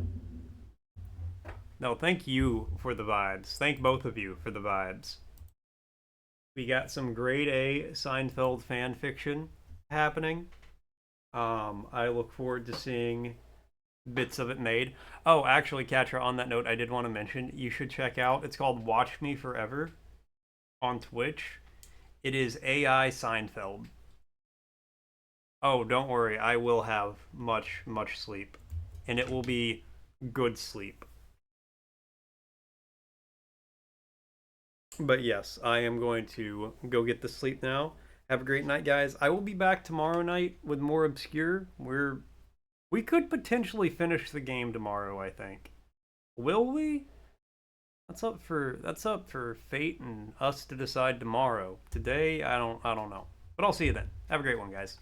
No, thank you for the vibes. Thank both of you for the vibes. We got some grade A Seinfeld fan fiction happening. I look forward to seeing bits of it made. Oh, actually, Katra, on that note, I did want to mention, you should check out, it's called Watch Me Forever on Twitch. It is AI Seinfeld. Oh, don't worry, I will have much, much sleep. And it will be good sleep. But yes, I am going to go get to sleep now. Have a great night, guys. I will be back tomorrow night with more Obscure. We could potentially finish the game tomorrow, I think. Will we? That's up for fate and us to decide tomorrow. Today, I don't know. But I'll see you then. Have a great one, guys.